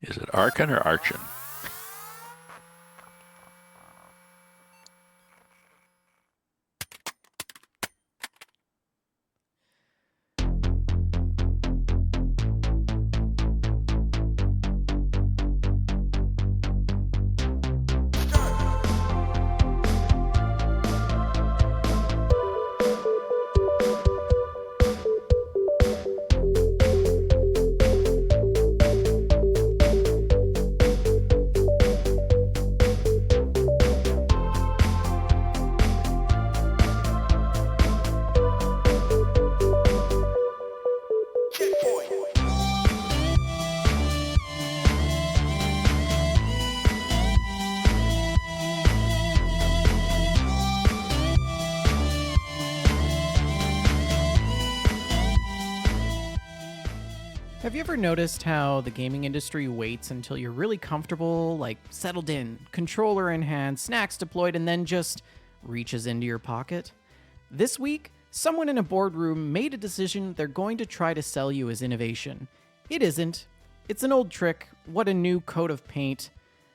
Is it Arkin or Archin? Have you ever noticed how the gaming industry waits until you're really comfortable, like settled in, controller in hand, snacks deployed, and then just reaches into your pocket? This week, someone in a boardroom made a decision they're going to try to sell you as innovation. It isn't. It's an old trick, what a new coat of paint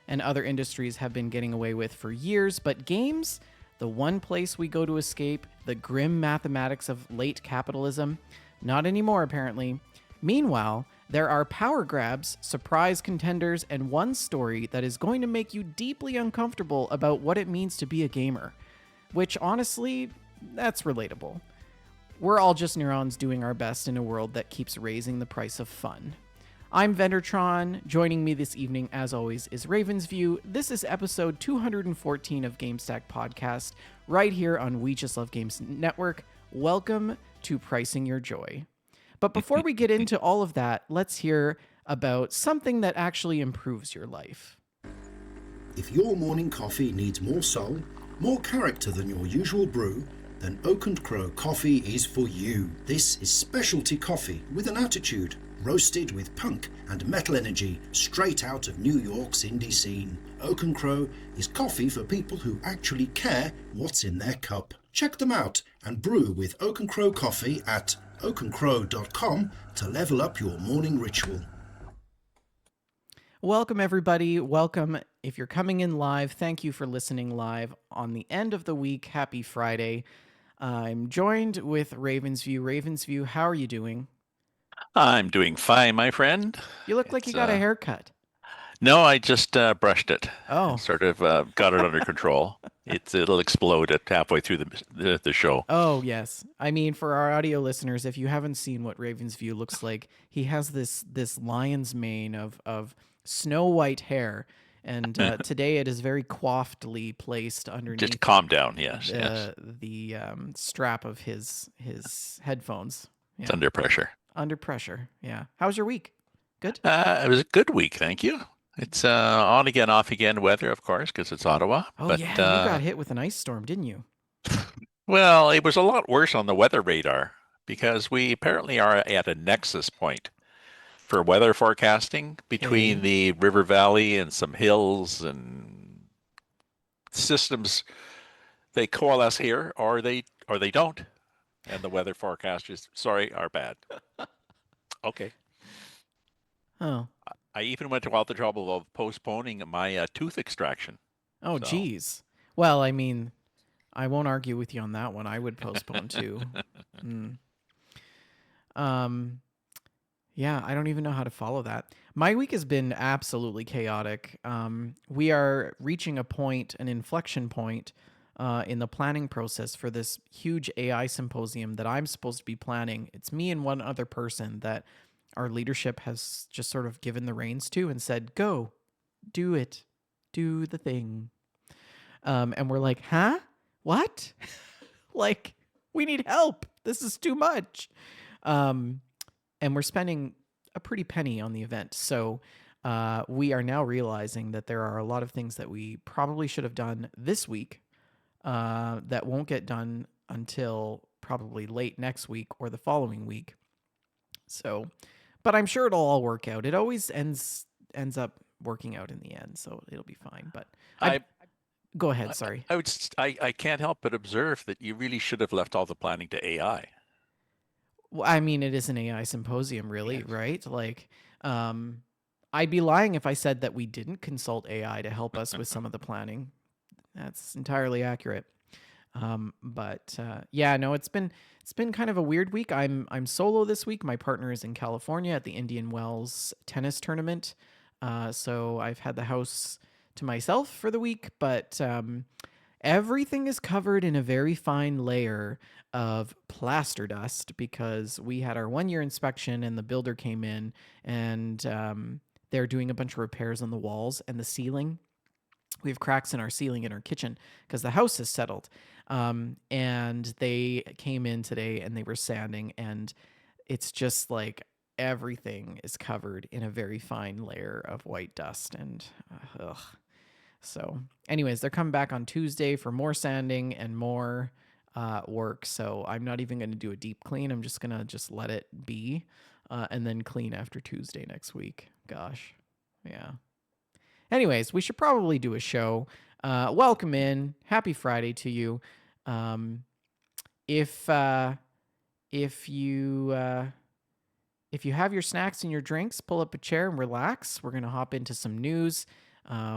and other industries have been getting away with for years, but games, the one place we go to escape the grim mathematics of late capitalism, not anymore apparently. Meanwhile, there are power grabs, surprise contenders, and one story that is going to make you deeply uncomfortable about what it means to be a gamer. Which, honestly, that's relatable. We're all just neurons doing our best in a world that keeps raising the price of fun. I'm Vendertron. Joining me this evening, as always, is Ravensview. This is episode 214 of Gamestack Podcast, right here on We Just Love Games Network. Welcome to Pricing Your Joy. But before we get into all of that, let's hear about something that actually improves your life. If your morning coffee needs more soul, more character than your usual brew, then Oak and Crow coffee is for you. This is specialty coffee with an attitude, roasted with punk and metal energy straight out of New York's indie scene. Oak and Crow is coffee for people who actually care what's in their cup. Check them out and brew with Oak and Crow coffee at oakandcrow.com to level up your morning ritual. Welcome, everybody. Welcome. If you're coming in live, thank you for listening live on the end of the week. Happy Friday. I'm joined with Ravensview. Ravensview, how are you doing? I'm doing fine, my friend. You look like you It's got a haircut. no, I just brushed it Oh. and sort of got it under control. It'll explode at halfway through the show. Oh, yes. I mean, for our audio listeners, if you haven't seen what Ravensview looks like, he has this lion's mane of snow white hair, and today it is very coiffedly placed Just underneath calm down. Yes, yes. the strap of his headphones. It's Yeah, under pressure. under pressure. Yeah. How's your week? Good. It was a good week, thank you. It's on again, off again weather, of course, because it's Ottawa. Oh But yeah, you got hit with an ice storm, didn't you? well, it was a lot worse on the weather radar because we apparently are at a nexus point for weather forecasting between Okay. the river valley and some hills and systems. They coalesce here, or they don't, and the weather forecasters, sorry, are bad. Okay. Oh. I even went to all the trouble of postponing my tooth extraction. Oh, So, geez. Well, I mean, I won't argue with you on that one. I would postpone too. Mm. Um, yeah, I don't even know how to follow that. My week has been absolutely chaotic. We are reaching a point, an inflection point, in the planning process for this huge AI symposium that I'm supposed to be planning. It's me and one other person that our leadership has just sort of given the reins to and said, "Go, do it, do the thing." And we're like, "Huh? What?" Like, we need help. This is too much. Um, and we're spending a pretty penny on the event. So we are now realizing that there are a lot of things that we probably should have done this week that won't get done until probably late next week or the following week. So, but I'm sure it'll all work out. It always ends up working out in the end, so it'll be fine. But I I, go ahead. I, Sorry. I can't help but observe that you really should have left all the planning to AI. Well, I mean, it is an AI symposium, really, Yes. right? Like, um, I'd be lying if I said that we didn't consult AI to help us with some of the planning. That's entirely accurate. But yeah, no, it's been kind of a weird week. I'm solo this week. My partner is in California at the Indian Wells tennis tournament, so I've had the house to myself for the week. But everything is covered in a very fine layer of plaster dust because we had our 1 year inspection and the builder came in and they're doing a bunch of repairs on the walls and the ceiling. We have cracks in our ceiling in our kitchen because the house is settled. And they came in today and they were sanding, and it's just like everything is covered in a very fine layer of white dust. And ugh. So, anyways, they're coming back on Tuesday for more sanding and more work. So I'm not even going to do a deep clean. I'm just going to just let it be and then clean after Tuesday next week. Gosh. Yeah. Anyways, we should probably do a show. Welcome in. Happy Friday to you. Um, if if you if you have your snacks and your drinks, pull up a chair and relax. We're gonna hop into some news.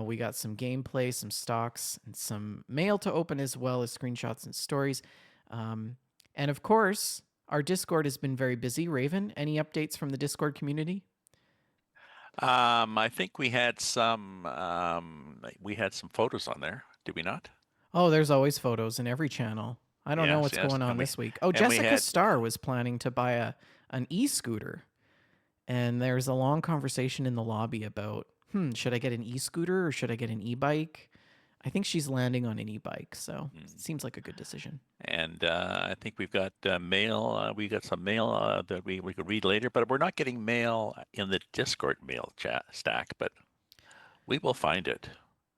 We got some gameplay, some stocks, and some mail to open, as well as screenshots and stories. And of course, our Discord has been very busy. Raven, any updates from the Discord community? I think we had some photos on there, did we not? Oh, there's always photos in every channel. I don't know Yes, what's yes. going on And we this week. Oh, and we Jessica had Starr was planning to buy an e-scooter, and there's a long conversation in the lobby about, should I get an e-scooter or should I get an e-bike? I think she's landing on an e-bike, so it seems like a good decision. and I think we've got mail. We got some mail that we could read later, but we're not getting mail in the Discord mail chat stack, but we will find it.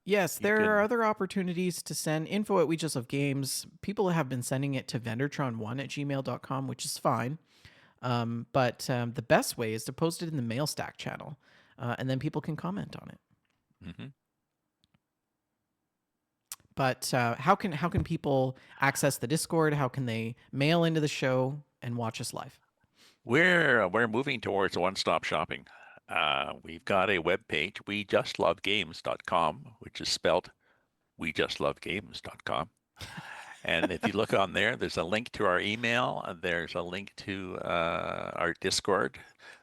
Yes, You there are can. other opportunities to send info at We Just Love Games. People have been sending it to vendortron1@gmail.com, which is fine. But the best way is to post it in the mail stack channel, and then people can comment on it. Mhm. But how can people access the Discord? How can they mail into the show and watch us live? We're moving towards one-stop shopping. We've got a web page, wejustlovegames.com, which is spelled wejustlovegames.com. And if you look on there, there's a link to our email. There's a link to our Discord.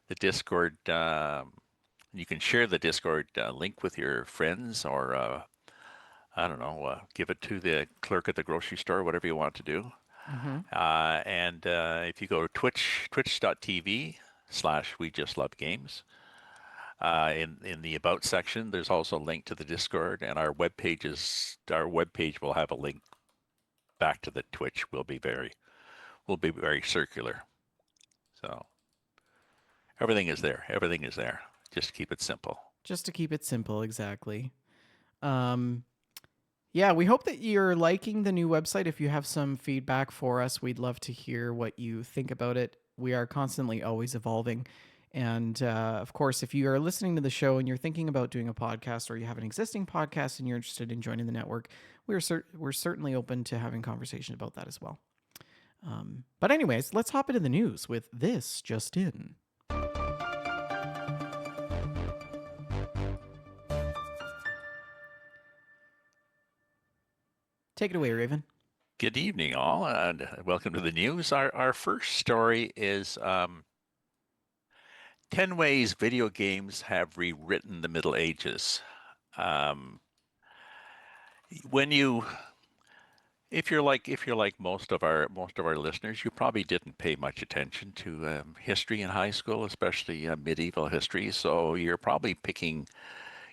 The Discord, you can share the Discord link with your friends, or I don't know, give it to the clerk at the grocery store, whatever you want to do. Mm-hmm. And if you go to twitch.tv/ We Just Love Games, in the About section, there's also a link to the Discord, and our web page will have a link back to the Twitch. Will be very circular. So everything is there. Everything is there. Just keep it simple. Just to keep it simple, exactly. Um, yeah, we hope that you're liking the new website. If you have some feedback for us, we'd love to hear what you think about it. We are constantly always evolving. And of course, if you are listening to the show and you're thinking about doing a podcast, or you have an existing podcast and you're interested in joining the network, we're certainly open to having conversation about that as well. But anyways, let's hop into the news with this just in. Take it away, Raven. Good evening, all, and welcome to the news. Our first story is 10 ways video games have rewritten the Middle Ages. Um, when you if you're like most of our listeners, you probably didn't pay much attention to history in high school, especially medieval history. So you're probably picking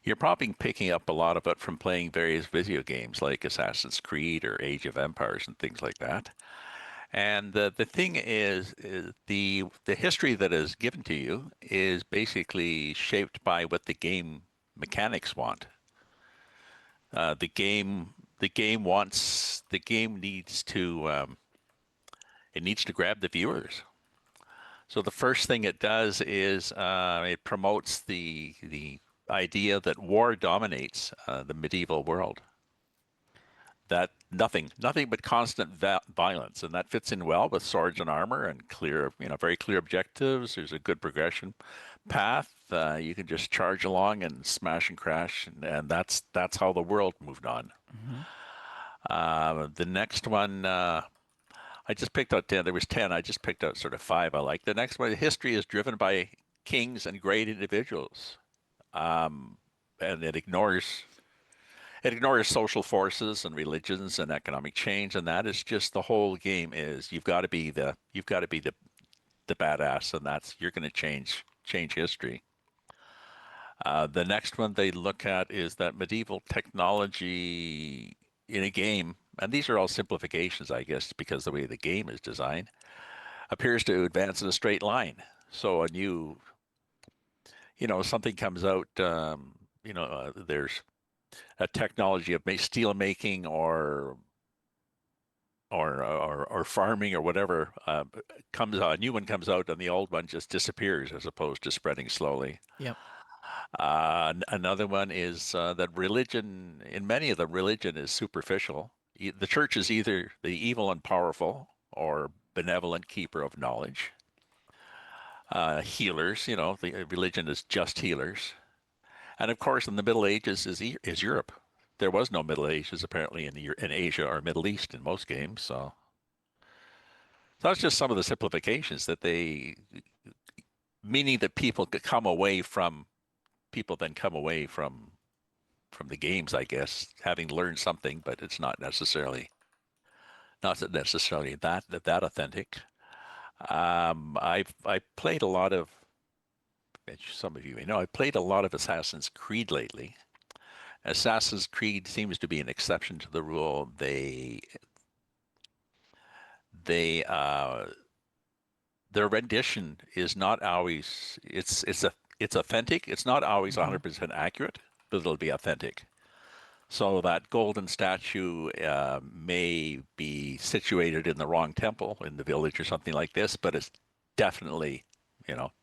up a lot of it from playing various video games like Assassin's Creed or Age of Empires and things like that. And the thing is the history that is given to you is basically shaped by what the game mechanics want. The game needs to it needs to grab the viewers. So the first thing it does is it promotes the idea that war dominates the medieval world. nothing but constant violence, and that fits in well with swords and armor and clear, very clear objectives. There's a good progression path. You can just charge along and smash and crash, and that's how the world moved on. Hmm. The next one, I just picked out 10. There was 10. I just picked out sort of five I like. The next one, history is driven by kings and great individuals, and it ignores social forces and religions and economic change, and that is just the whole game. Is you've got to be the badass, and that's you're going to change history. The next one they look at is that medieval technology in a game, and these are all simplifications, I guess, because the way the game is designed, appears to advance in a straight line. So a new, something comes out, there's a technology of steel making or farming or whatever comes out, a new one comes out, and the old one just disappears as opposed to spreading slowly. Yep. Another one is that religion, in many of them, religion is superficial. The church is either the evil and powerful or benevolent keeper of knowledge. Healers, the religion is just healers. And of course, in the Middle Ages is Europe. There was no Middle Ages apparently in Asia or Middle East in most games. So that's just some of the simplifications meaning that people then come away from the games, I guess, having learned something, but it's not necessarily that authentic. I've played a lot of, as some of you may know, I've played a lot of Assassin's Creed lately. Assassin's Creed seems to be an exception to the rule. They their rendition is not always it's authentic. It's not always Hmm. 100% accurate, but it'll be authentic. So that golden statue may be situated in the wrong temple in the village or something like this, but it's definitely,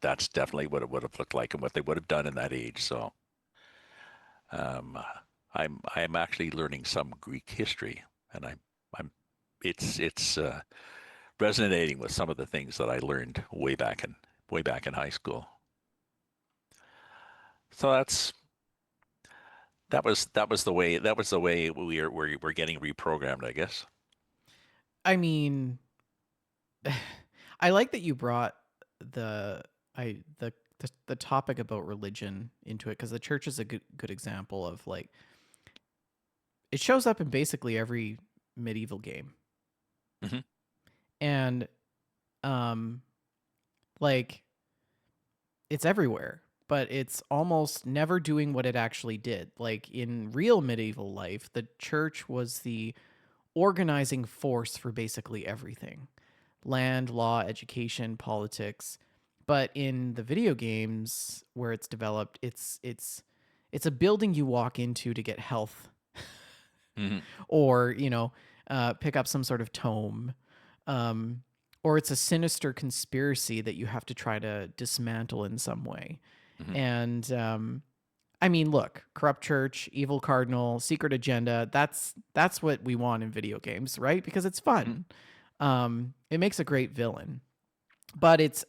that's definitely what it would have looked like and what they would have done in that age. So um, I'm actually learning some Greek history, and I'm it's resonating with some of the things that I learned way back in high school. So that was the way we're getting reprogrammed, I guess. I mean, I like that you brought the I the topic about religion into it, because the church is a good example of, like, it shows up in basically every medieval game. Hmm. And um like, it's everywhere, but it's almost never doing what it actually did. Like, in real medieval life, the church was the organizing force for basically everything: land, law, education, politics. But in the video games where it's developed, it's a building you walk into to get health, Hmm. or pick up some sort of tome, um, or it's a sinister conspiracy that you have to try to dismantle in some way. Hmm. And I mean, look, corrupt church, evil cardinal, secret agenda. That's what we want in video games, right? Because it's Hmm. fun. It makes a great villain, but it's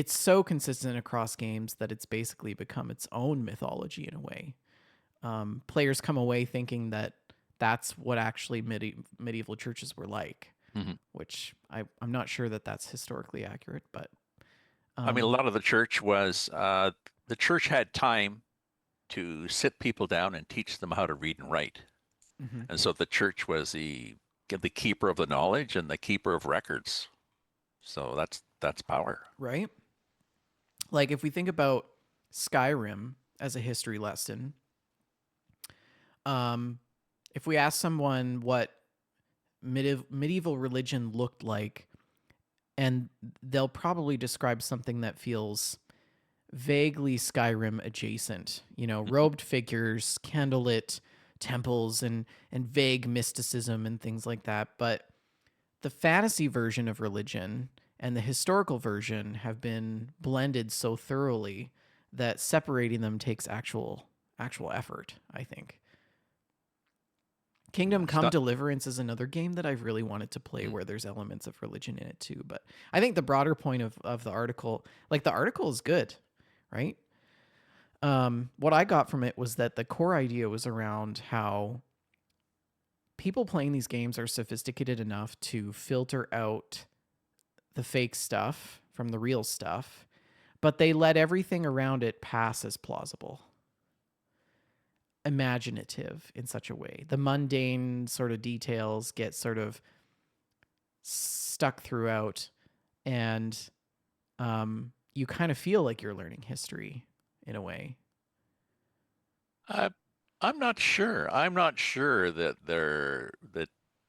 so consistent across games that it's basically become its own mythology in a way. Players come away thinking that that's what actually medieval churches were like, Hmm. which I'm not sure that that's historically accurate, but I mean, a um, lot of the church had time to sit people down and teach them how to read and write, mhm, and so the church was the keeper of the knowledge and the keeper of records. So that's power. right? Like, if we think about Skyrim as a history lesson, um, if we ask someone what medieval religion looked like, and they'll probably describe something that feels vaguely Skyrim adjacent, robed figures, candlelit temples, and vague mysticism and things like that. But the fantasy version of religion and the historical version have been blended so thoroughly that separating them takes actual effort, I think. Kingdom It's Come not. Deliverance is another game that I've really wanted to play Mm. where there's elements of religion in it too. But I think the broader point of the article, like the article is good, right? What I got from it was that the core idea was around how people playing these games are sophisticated enough to filter out the fake stuff from the real stuff, but they let everything around it pass as plausible, imaginative in such a way. The mundane sort of details get sort of stuck throughout, and you kind of feel like you're learning history in a way. I, I'm not sure. I'm not sure that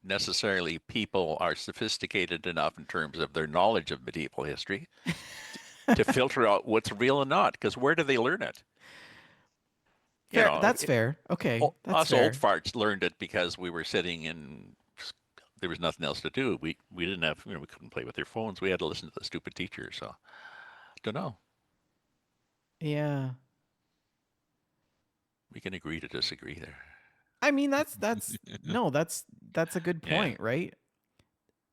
necessarily people are sophisticated enough in terms of their knowledge of medieval history to filter out what's real and not. Because where do they learn it? You Fair. know, That's fair. Okay, that's us old fair. farts learned it because we were sitting in. There was nothing else to do. We didn't have. We couldn't play with their phones. We had to listen to the stupid teacher. So, don't know. Yeah. We can agree to disagree there. I mean, that's no, that's a good Yeah. point, right?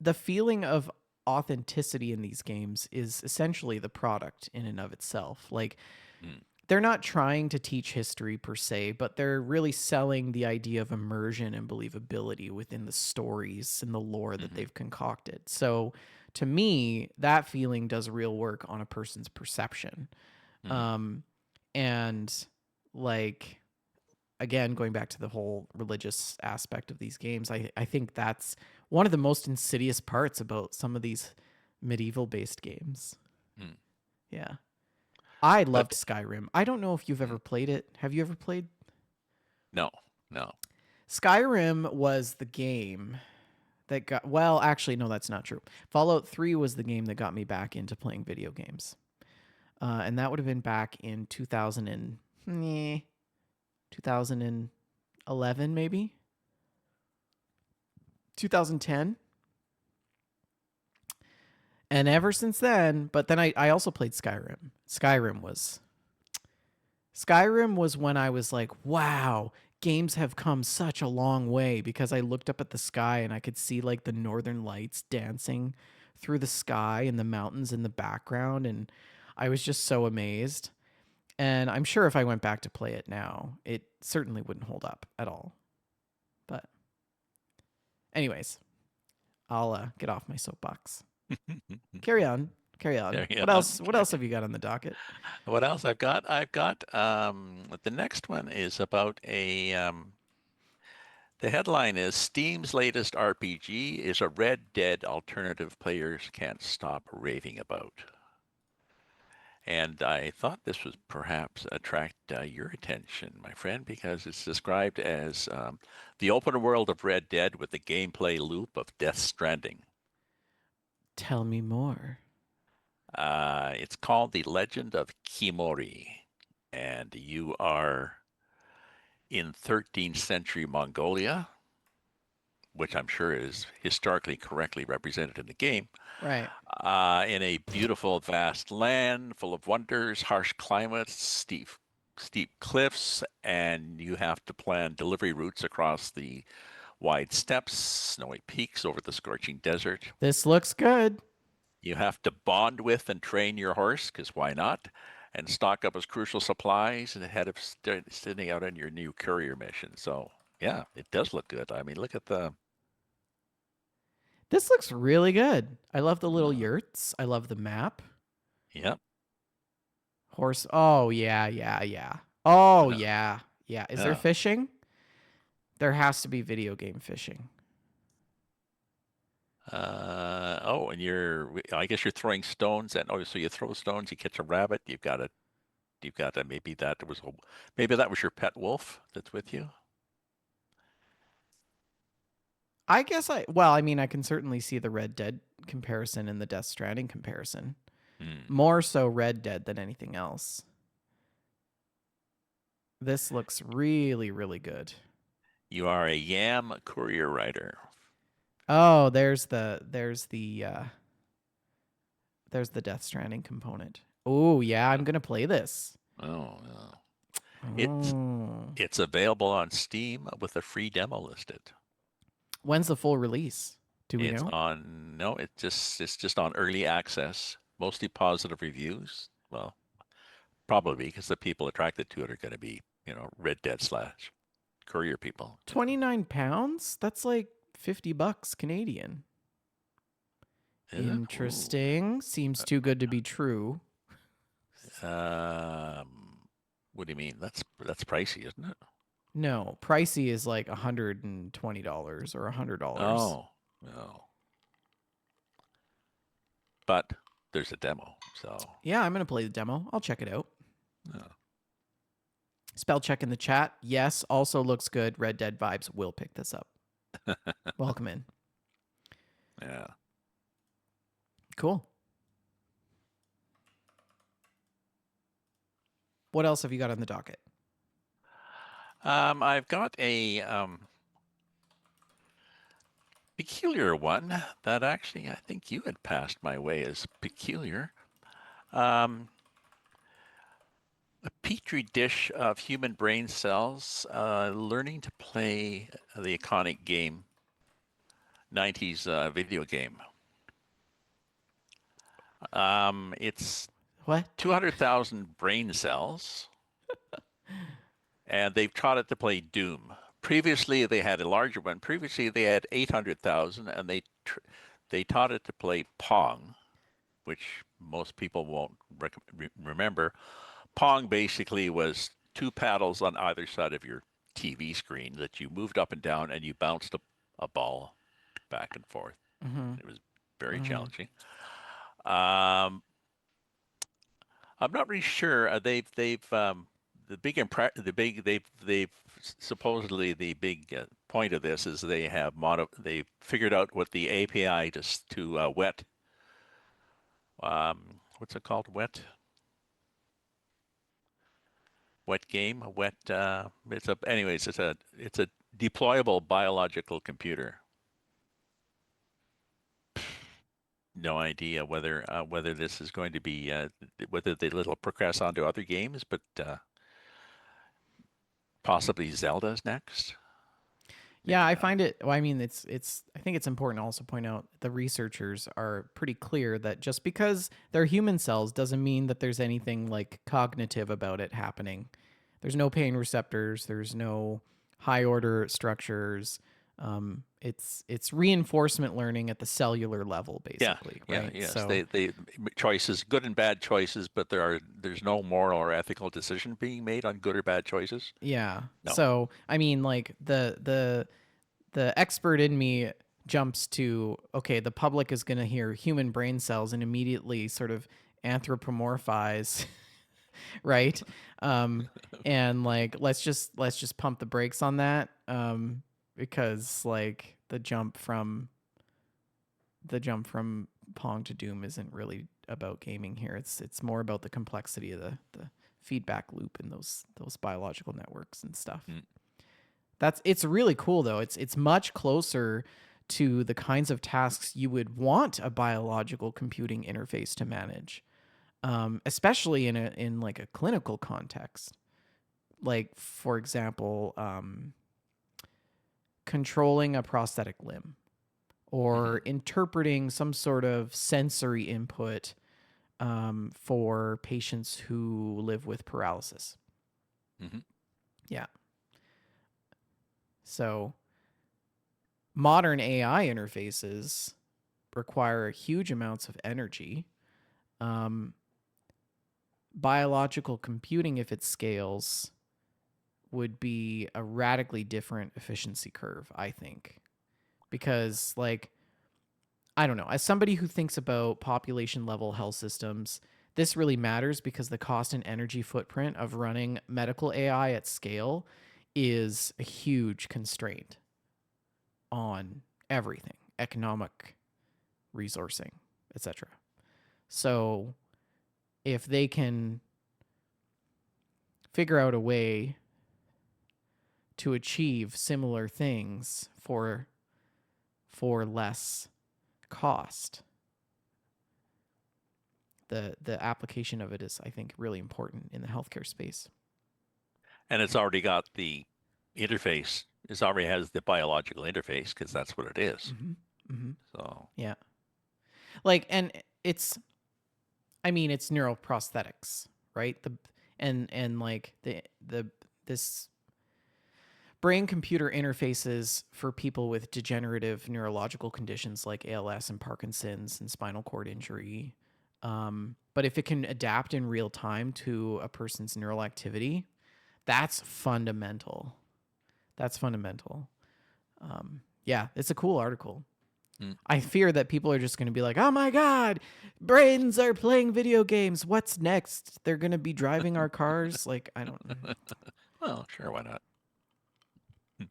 The feeling of authenticity in these games is essentially the product in and of itself. Like Mm. they're not trying to teach history per se, but they're really selling the idea of immersion and believability within the stories and the lore that Hmm. they've concocted. So to me, that feeling does real work on a person's perception. Hmm. Um, and like again, going back to the whole religious aspect of these games, I think that's one of the most insidious parts about some of these medieval based games. Mm. Yeah. I loved But Skyrim. I don't know if you've mm, ever played it. Have you ever played? no, no. Skyrim was the game that got, well, actually, no, that's not true. Fallout 3 was the game that got me back into playing video games. And that would have been back in 2011, maybe 2010. And ever since then, but then I also played Skyrim. Skyrim was when I was like, wow, games have come such a long way, because I looked up at the sky and I could see like the northern lights dancing through the sky and the mountains in the background, and I was just so amazed. And I'm sure if I went back to play it now, it certainly wouldn't hold up at all. But anyways, I'll get off my soapbox. Carry on. Carry on. Carry What on. else? What else have you got on the docket? What else I've got? I've got the next one is about a the headline is Steam's latest RPG is a Red Dead alternative players can't stop raving about. And I thought this would perhaps attract your attention, my friend, because it's described as the open world of Red Dead with the gameplay loop of Death Stranding. Tell me more. It's called The Legend of Kimori, and you are in 13th century Mongolia, which I'm sure is historically correctly represented in the game, Right. in a beautiful, vast land full of wonders, harsh climates, steep cliffs, and you have to plan delivery routes across the wide steppes, snowy peaks over the scorching desert. This looks good. You have to bond with and train your horse, because why not? And stock up his crucial supplies and ahead of sending out on your new courier mission. So, yeah, it does look good. I mean, look at the. This looks really good. I love the little Uh, yurts. I love the map. yep. Horse. Oh, yeah, yeah, yeah. I Oh, know. yeah. Yeah. Is there Yeah. fishing? There has to be video game fishing. Oh, and I guess you're throwing stones and oh, so you throw stones, you catch a rabbit, maybe that was your pet wolf that's with you. Well, I mean, I can certainly see the Red Dead comparison and the Death Stranding comparison. Hmm. More so Red Dead than anything else. This looks really, really good. You are a yam courier rider. Oh, there's the Death Stranding component. Oh, yeah, I'm going to play this. Oh, no. It's Oh. it's available on Steam with a free demo listed. When's the full release? Do we It's know? on no, it's just on early access, mostly positive reviews. Well, probably because the people attracted to it are going to be, Red Dead slash Courier people. 29 pounds? That's like 50 bucks Canadian. Is it? Ooh. Interesting. Seems too good to be true. What do you mean? That's pricey, isn't it? No, pricey is like $120 or $100. Oh, no. But there's a demo, so Yeah, I'm going to play the demo. I'll check it out. yeah. Spell check in the chat. Yes, also looks good. Red Dead vibes. Will pick this up. Welcome in. Yeah. Cool. What else have you got on the docket? I've got a peculiar one that actually I think you had passed my way as peculiar. Um, a petri dish of human brain cells learning to play the iconic game, 90s video game. It's What? 200,000 brain cells, and they've taught it to play Doom. Previously, they had a larger one. Previously, they had 800,000, and they taught it to play Pong, which most people won't remember. Pong basically was two paddles on either side of your TV screen that you moved up and down, and you bounced a ball back and forth. Mm-hmm. It was very Mm-hmm. challenging. Um, I'm not really sure. They've they've supposedly the big point of this is they figured out what the API to wet what's it called, wet game, wet it's a anyways it's a deployable biological computer. No idea whether this is going to be whether it'll progress onto other games, but possibly Zelda's next. Yeah, Maybe I not. find it. Well, I mean, it's. I think it's important to also point out the researchers are pretty clear that just because they're human cells doesn't mean that there's anything like cognitive about it happening. There's no pain receptors. There's no high order structures. It's reinforcement learning at the cellular level, Yeah, basically, yeah, right? yes. So They choices, good and bad choices, but there's no moral or ethical decision being made on good or bad choices. yeah. No. So I mean, like the expert in me jumps to, okay, the public is going to hear human brain cells and immediately sort of anthropomorphize, right? um and like let's just pump the brakes on that, because like the jump from Pong to Doom isn't really about gaming here. It's more about the complexity of the feedback loop in those biological networks and stuff. Mm. It's really cool though. It's much closer to the kinds of tasks you would want a biological computing interface to manage, especially in like a clinical context. Like for example, controlling a prosthetic limb or Hmm. interpreting some sort of sensory input, for patients who live with paralysis. Hmm. Yeah. So modern AI interfaces require huge amounts of energy. Um, Biological computing, if it scales, would be a radically different efficiency curve, I think. Because, like, I don't know, as somebody who thinks about population level health systems, this really matters because the cost and energy footprint of running medical AI at scale is a huge constraint on everything, economic, resourcing, etc. So if they can figure out a way to achieve similar things for less cost, the application of it is, I think, really important in the healthcare space. And it's already got the interface. It already has the biological interface because that's what it is. Mm-hmm. So Yeah. Like, and it's neuroprosthetics, right? And like the this brain computer interfaces for people with degenerative neurological conditions like ALS and Parkinson's and spinal cord injury. But if it can adapt in real time to a person's neural activity, that's fundamental. That's fundamental. Yeah, it's a cool article. mm. I fear that people are just going to be like, oh my God, brains are playing video games. What's next? They're going to be driving our cars? Like, I don't know. Well, sure, why not? You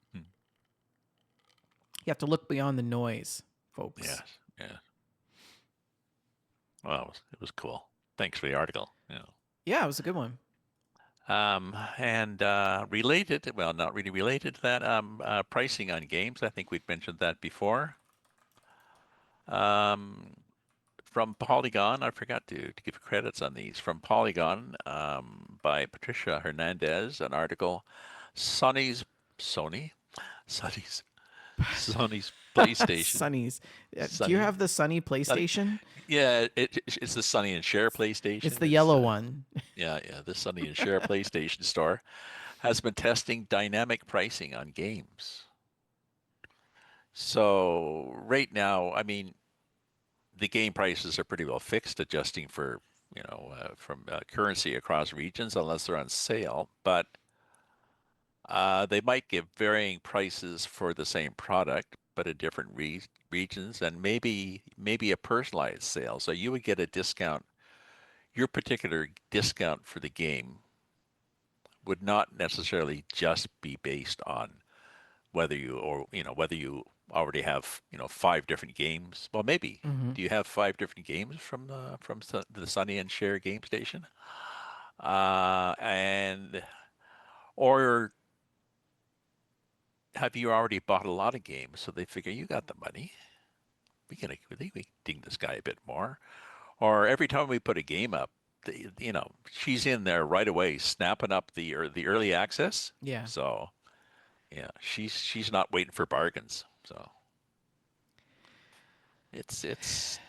have to look beyond the noise, folks. Yes, yeah. Well, it was cool. Thanks for the article. Yeah. Yeah, it was a good one. And related, well, not really related to that, pricing on games. I think we'd mentioned that before. From Polygon, I forgot to give credits on these. From Polygon, by Patricia Hernandez, an article, Sony's Sony, Sony's Sony's PlayStation. Sunny's. Do you Sunny, have the Sunny Sunny. PlayStation? Yeah, it's the Sunny and Share PlayStation. It's the yellow one. Yeah, the Sunny and Share PlayStation Store has been testing dynamic pricing on games. So right now, I mean, the game prices are pretty well fixed, adjusting for from currency across regions, unless they're on sale. But they might give varying prices for the same product, but at different regions, and maybe a personalized sale. So you would get a discount. Your particular discount for the game would not necessarily just be based on whether you already have 5 different games. Well, maybe. Mm-hmm. Do you have 5 different games from the Sunny and Share game station? And or have you already bought a lot of games, so they figure you got the money? We can ding this guy a bit more. Or every time we put a game up, she's in there right away, snapping up the early access. Yeah. So yeah, she's not waiting for bargains. So it's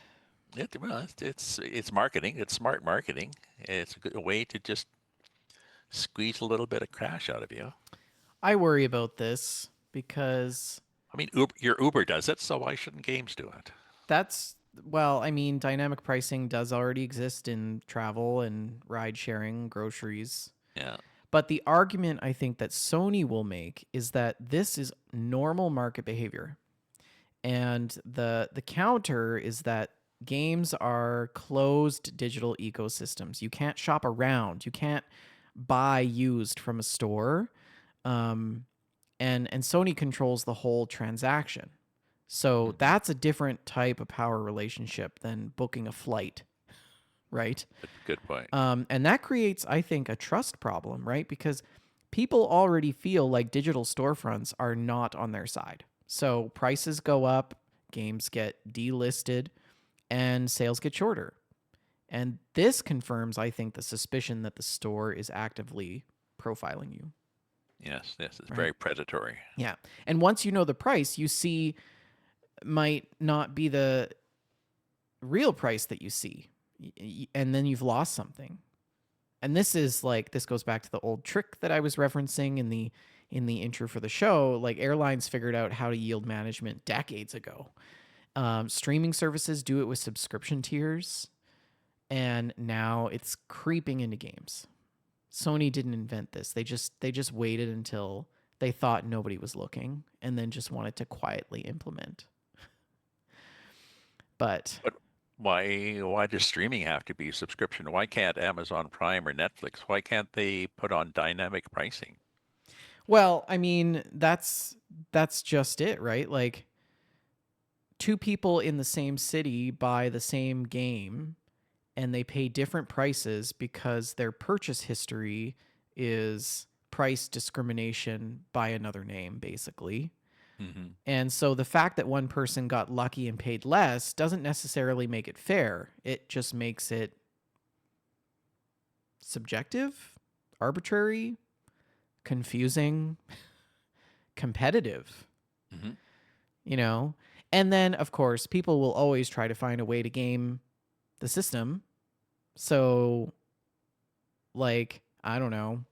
marketing. It's smart marketing. It's a good way to just squeeze a little bit of cash out of you. I worry about this because I mean, your Uber does it, so why shouldn't games do it? dynamic pricing does already exist in travel and ride sharing, groceries. Yeah. But the argument I think that Sony will make is that this is normal market behavior. And the counter is that games are closed digital ecosystems. You can't shop around. You can't buy used from a store. And Sony controls the whole transaction. So that's a different type of power relationship than booking a flight, right? Good point. And that creates, I think, a trust problem, right? Because people already feel like digital storefronts are not on their side. So prices go up, games get delisted, and sales get shorter. And this confirms, I think, the suspicion that the store is actively profiling you. Yes, it's very predatory. Yeah. And once you know the price, you see might not be the real price that you see. And then you've lost something. And this goes back to the old trick that I was referencing in the intro for the show. Like, airlines figured out how to yield management decades ago. Streaming services do it with subscription tiers, and now it's creeping into games. Sony didn't invent this. They just waited until they thought nobody was looking, and then just wanted to quietly implement. But why does streaming have to be a subscription? Why can't Amazon Prime or Netflix? Why can't they put on dynamic pricing? well, I mean, that's just it, right? Like, two people in the same city buy the same game and they pay different prices because their purchase history is price discrimination by another name, basically. Mm-hmm. And so the fact that one person got lucky and paid less doesn't necessarily make it fair. It just makes it subjective, arbitrary, confusing, competitive, Hmm. you know? And then, of course, people will always try to find a way to game the system. So, like, I don't know,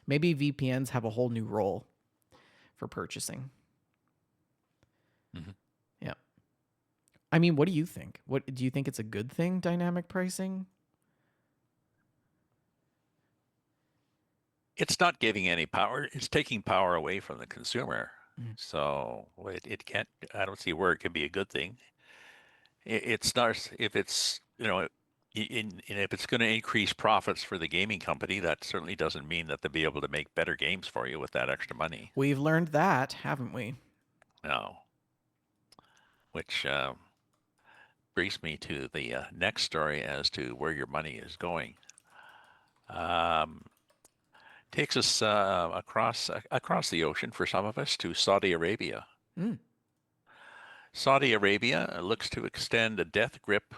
maybe VPNs have a whole new role for purchasing. Hmm. Yeah. I mean, what do you think? What do you think it's a good thing, dynamic pricing? It's not giving any power. It's taking power away from the consumer. Mm. So it can't. I don't see where it can be a good thing. It's not if it's if it's going to increase profits for the gaming company. That certainly doesn't mean that they'll be able to make better games for you with that extra money. We've learned that, haven't we? No, which brings me to the next story as to where your money is going. Um, Takes us across the ocean for some of us to Saudi Arabia. Mm. Saudi Arabia looks to extend a death grip.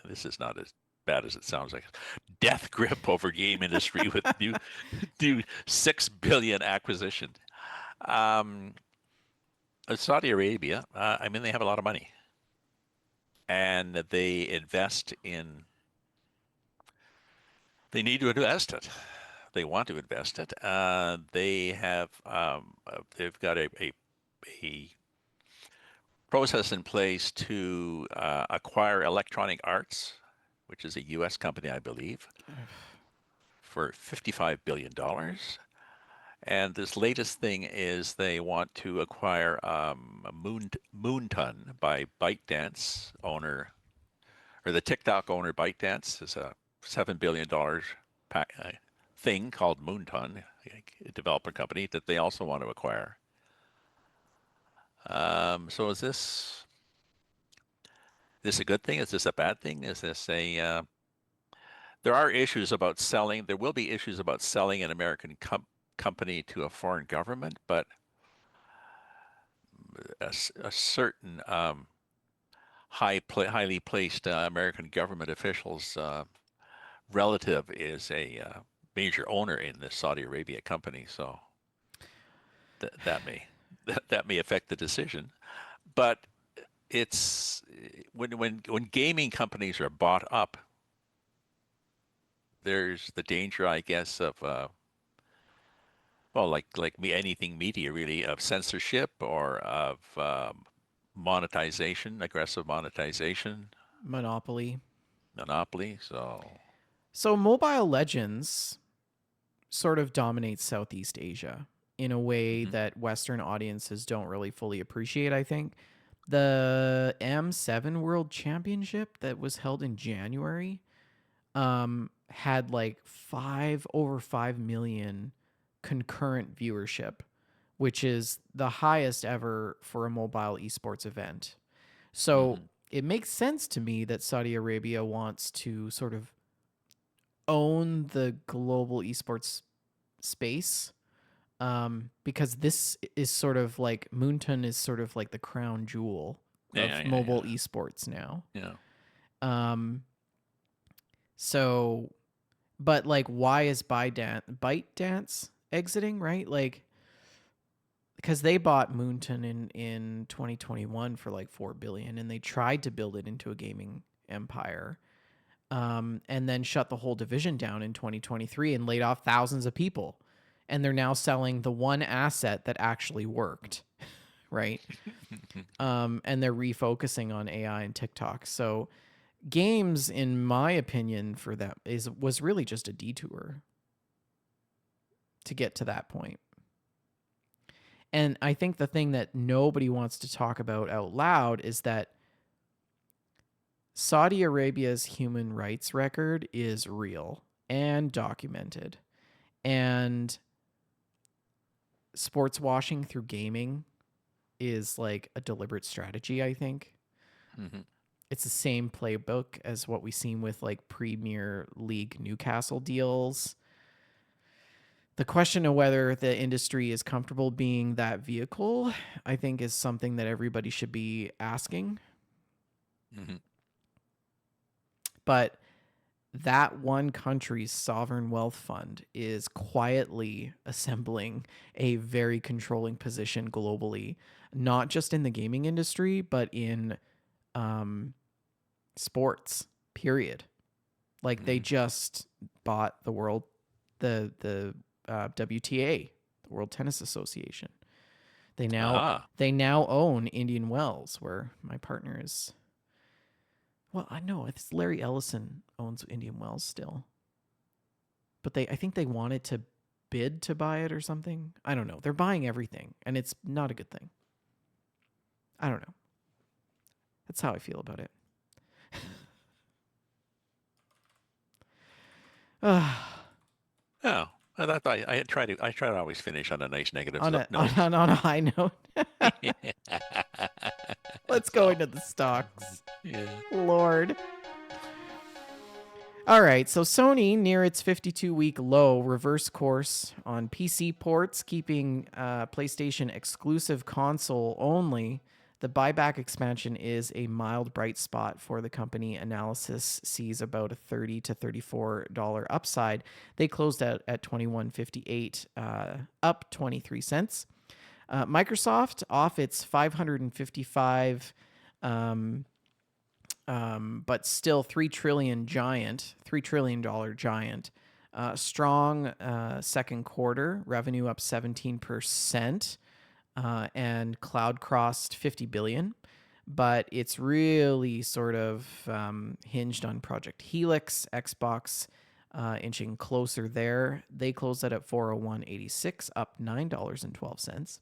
This is not as bad as it sounds like. Death grip over game industry with new 6 billion acquisition. Um, Saudi Arabia, I mean, they have a lot of money, and they invest in. They need to invest it. They want to invest it. They've got a process in place to acquire Electronic Arts, which is a U.S. company, I believe, for $55 billion. And this latest thing is they want to acquire Moonton by ByteDance owner, or the TikTok owner ByteDance is a $7 billion thing called Moonton, a developer company that they also want to acquire. So is this a good thing? Is this a bad thing? Is this a there are issues about selling. There will be issues about selling an American company to a foreign government, but a certain highly placed American government officials relative is a major owner in this Saudi Arabia company, so that may that may affect the decision. But it's when gaming companies are bought up, there's the danger, I guess, of well, like me, anything media really, of censorship or of monetization, aggressive monetization, Monopoly. monopoly. So, So, Mobile Legends sort of dominates Southeast Asia in a way mhm, that Western audiences don't really fully appreciate, I think. The M7 World Championship that was held in January had like over 5 million concurrent viewership, which is the highest ever for a mobile esports event. So mhm, it makes sense to me that Saudi Arabia wants to sort of own the global esports space, because this is sort of like Moonton is sort of like the crown jewel yeah, of yeah, mobile yeah, esports now. yeah. Um, so, but like, why is ByteDance exiting? Right, like because they bought Moonton in 2021 for like 4 billion, and they tried to build it into a gaming empire. And then shut the whole division down in 2023 and laid off thousands of people. And they're now selling the one asset that actually worked, right? And they're refocusing on AI and TikTok. So games, in my opinion, for that was really just a detour to get to that point. And I think the thing that nobody wants to talk about out loud is that Saudi Arabia's human rights record is real and documented. And sports washing through gaming is like a deliberate strategy, I think. Mhm. It's the same playbook as what we've seen with like Premier League Newcastle deals. The question of whether the industry is comfortable being that vehicle, I think, is something that everybody should be asking. Mhm. But that one country's sovereign wealth fund is quietly assembling a very controlling position globally, not just in the gaming industry, but in sports, period. Like they just bought the WTA, the World Tennis Association. They now own Indian Wells, where my partner is. Well, I know it's Larry Ellison owns Indian Wells still, but I think they wanted to bid to buy it or something. I don't know. They're buying everything, and it's not a good thing. I don't know. That's how I feel about it. Oh, I try to always finish on a nice negative on note. a high note. Let's go into the stocks. Yeah. Lord. All right, so Sony near its 52-week low, reverse course on PC ports, keeping PlayStation exclusive console only. The buyback expansion is a mild bright spot for the company. Analysis sees about a $30 to $34 upside. They closed out at $21.58, up 23 cents. Microsoft off its 555 but still $3 trillion giant. Strong second quarter revenue up 17%, and cloud crossed 50 billion. But it's really sort of hinged on Project Helix. Xbox inching closer there. They closed that at 401.86, up $9.12.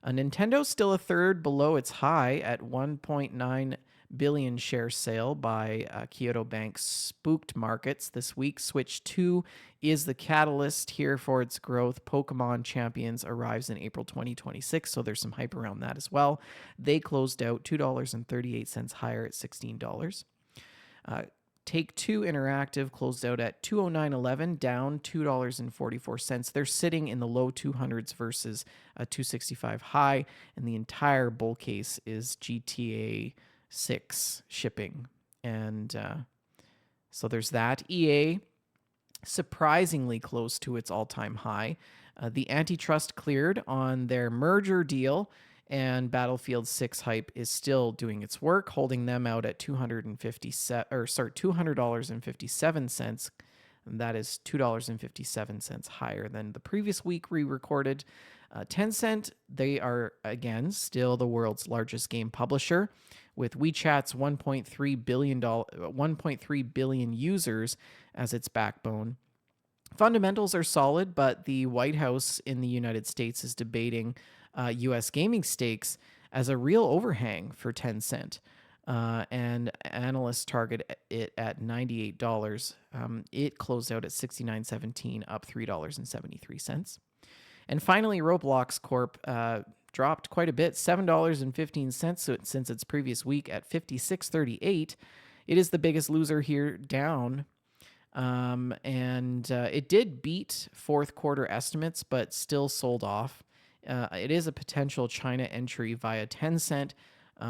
Nintendo's still a third below its high at 1.9 billion share sale by Kyoto Bank spooked markets this week. Switch 2 is the catalyst here for its growth. Pokemon Champions arrives in April 2026, so there's some hype around that as well. They closed out $2.38 higher at $16. Take-Two Interactive closed out at $209.11, down $2.44. They're sitting in the low 200s versus a $265 high, and the entire bull case is GTA 6 shipping. And so there's that. EA, surprisingly close to its all-time high. The antitrust cleared on their merger deal, and Battlefield 6 hype is still doing its work, holding them out at $200.57. That is $2.57 higher than the previous week we recorded. Tencent, they are again still the world's largest game publisher, with WeChat's 1.3 billion users as its backbone. Fundamentals are solid, but the White House in the United States is debating U.S. gaming stakes as a real overhang for Tencent. And analysts target it at $98. It closed out at $69.17, up $3.73. And finally, Roblox Corp dropped quite a bit, $7.15 since its previous week at $56.38. It is the biggest loser here, down. And it did beat fourth quarter estimates, but still sold off. It is a potential China entry via Tencent,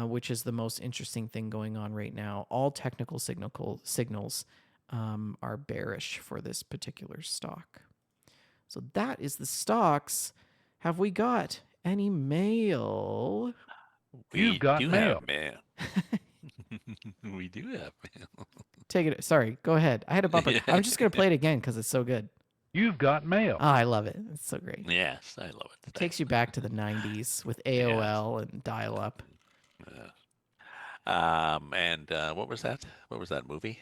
which is the most interesting thing going on right now. All technical signals are bearish for this particular stock. So that is the stocks. Have we got any mail? We do have mail. We do have mail. Take it. Sorry, go ahead. I had a bumper. I'm just going to play it again because it's so good. You've got mail. Oh, I love it. It's so great. Yes, I love it. It takes you back to the 90s with AOL and dial-up. And what was that? What was that movie?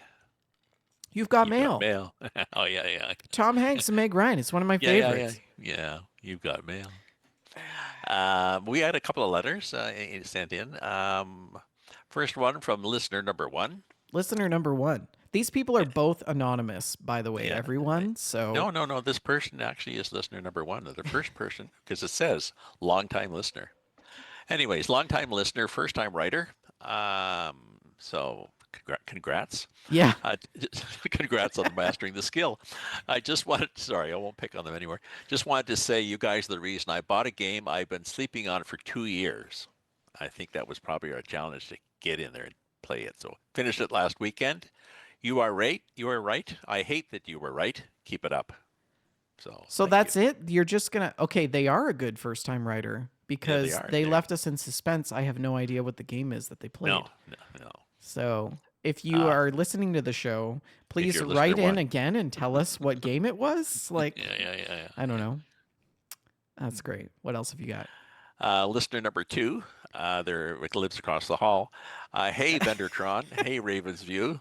You've Got You've Mail. Got mail. Oh, yeah. Tom Hanks and Meg Ryan. It's one of my favorites. Yeah, You've Got Mail. We had a couple of letters sent in. First one from listener number one. Listener number one. These people are both anonymous, by the way, everyone. So No. This person actually is listener number one. The first person, because it says longtime listener. Anyways, longtime listener, first time writer. So congrats. Yeah. Congrats on mastering the skill. I won't pick on them anymore. Just wanted to say you guys are the reason I bought a game I've been sleeping on for 2 years. I think that was probably our challenge to get in there and play it. So finished it last weekend. You are right. You are right. I hate that you were right. Keep it up. So So thank you. that's it. You're just gonna okay. They are a good first time writer Yeah, they because are. they They left us in suspense. I have no idea what the game is that they no, played. no, no. So if you Uh, are listening to the show, if please you're listener write in one, again and tell us what game it was. Like, I don't yeah. know. That's great. What else have you got? Listener number two, there lives across the hall. Hey, Vendertron. Hey, Ravensview.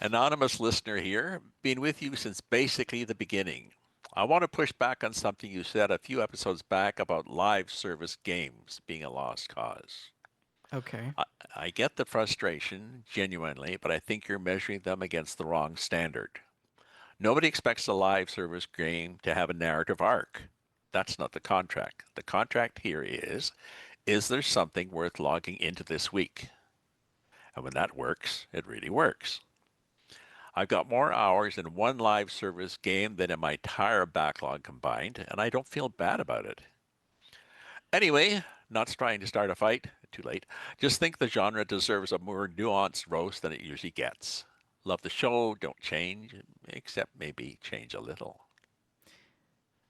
Anonymous listener here. Been with you since basically the beginning. I want to push back on something you said a few episodes back about live service games being a lost cause. Okay. I, I get the frustration, genuinely, but I think you're measuring them against the wrong standard. Nobody expects a live service game to have a narrative arc. That's not the contract. The contract here is there something worth logging into this week? And when that works, it really works. I've got more hours in one live service game than in my entire backlog combined, and I don't feel bad about it. Anyway, not trying to start a fight, too late. Just think the genre deserves a more nuanced roast than it usually gets. Love the show, don't change, except maybe change a little.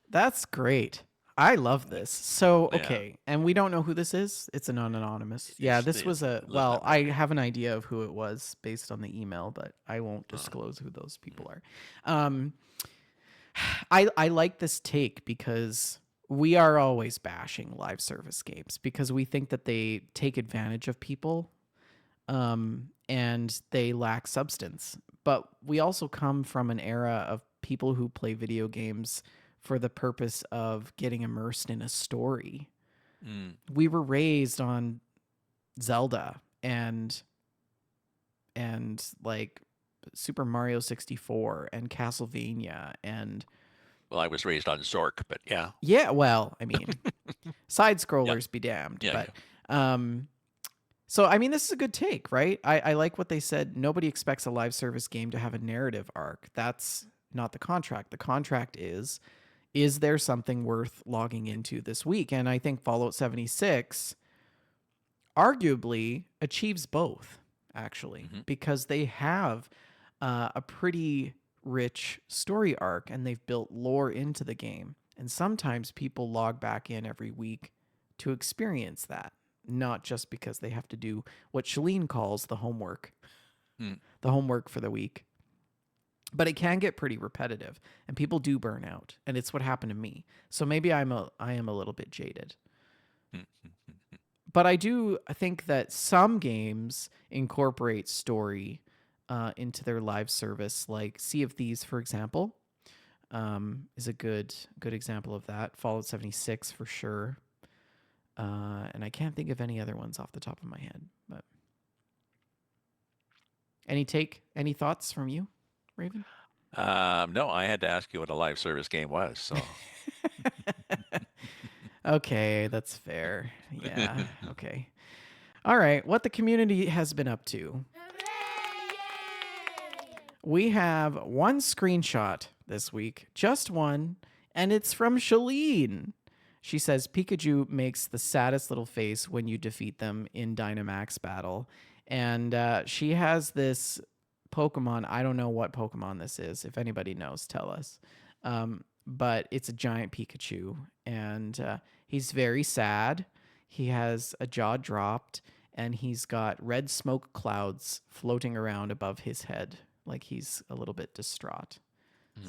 That's great. I love this. So, Yeah, okay. And we don't know who this is. It's an anonymous. Yeah, it's this was a, little well, I network. have an idea of who it was based on the email, but I won't Uh, disclose who those people are. Um, I like this take because we are always bashing live service games because we think that they take advantage of people and they lack substance. But we also come from an era of people who play video games for the purpose of getting immersed in a story. mm, We were raised on Zelda and like Super Mario 64 and Castlevania and well, I was raised on Zork, but yeah, yeah, well, I mean, side yeah, scrollers be damned, yeah, but yeah. um so I mean this is a good take, right? I like what they said. Nobody expects a live service game to have a narrative arc. That's not the contract. The contract is there something worth logging into this week? And I think Fallout 76 arguably achieves both, actually, Hmm. because they have a pretty rich story arc and they've built lore into the game. And sometimes people log back in every week to experience that, not just because they have to do what Shalene calls Mm. the homework for the week. But it can get pretty repetitive and people do burn out. And it's what happened to me. So maybe I am a little bit jaded. Mm. But I do think that some games incorporate story into their live service, like Sea of Thieves, for example, is a good example of that. Fallout 76 for sure, and I can't think of any other ones off the top of my head. But any thoughts from you, Raven? No, I had to ask you what a live service game was. So, Okay, that's fair. Yeah. Okay. All right. What the community has been up to. We have one screenshot this week, just one, and it's from Shalene. She says Pikachu makes the saddest little face when you defeat them in Dynamax battle. And she has this Pokemon. I don't know what Pokemon this is. If anybody knows, tell us. But it's a giant Pikachu, and he's very sad. He has a jaw dropped, and he's got red smoke clouds floating around above his head, like he's a little bit distraught.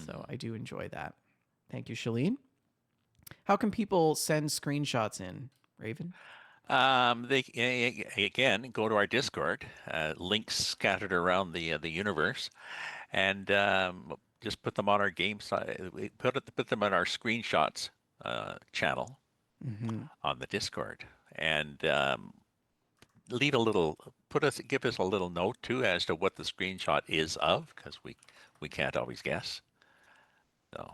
So I do enjoy that. Thank you, Shalene. How can people send screenshots in, Raven? again go to our Discord, links scattered around the universe, and just put them on our game site. We put them on our screenshots channel Mm-hmm. on the Discord, and leave a little, give us a little note too as to what the screenshot is of, because we can't always guess. So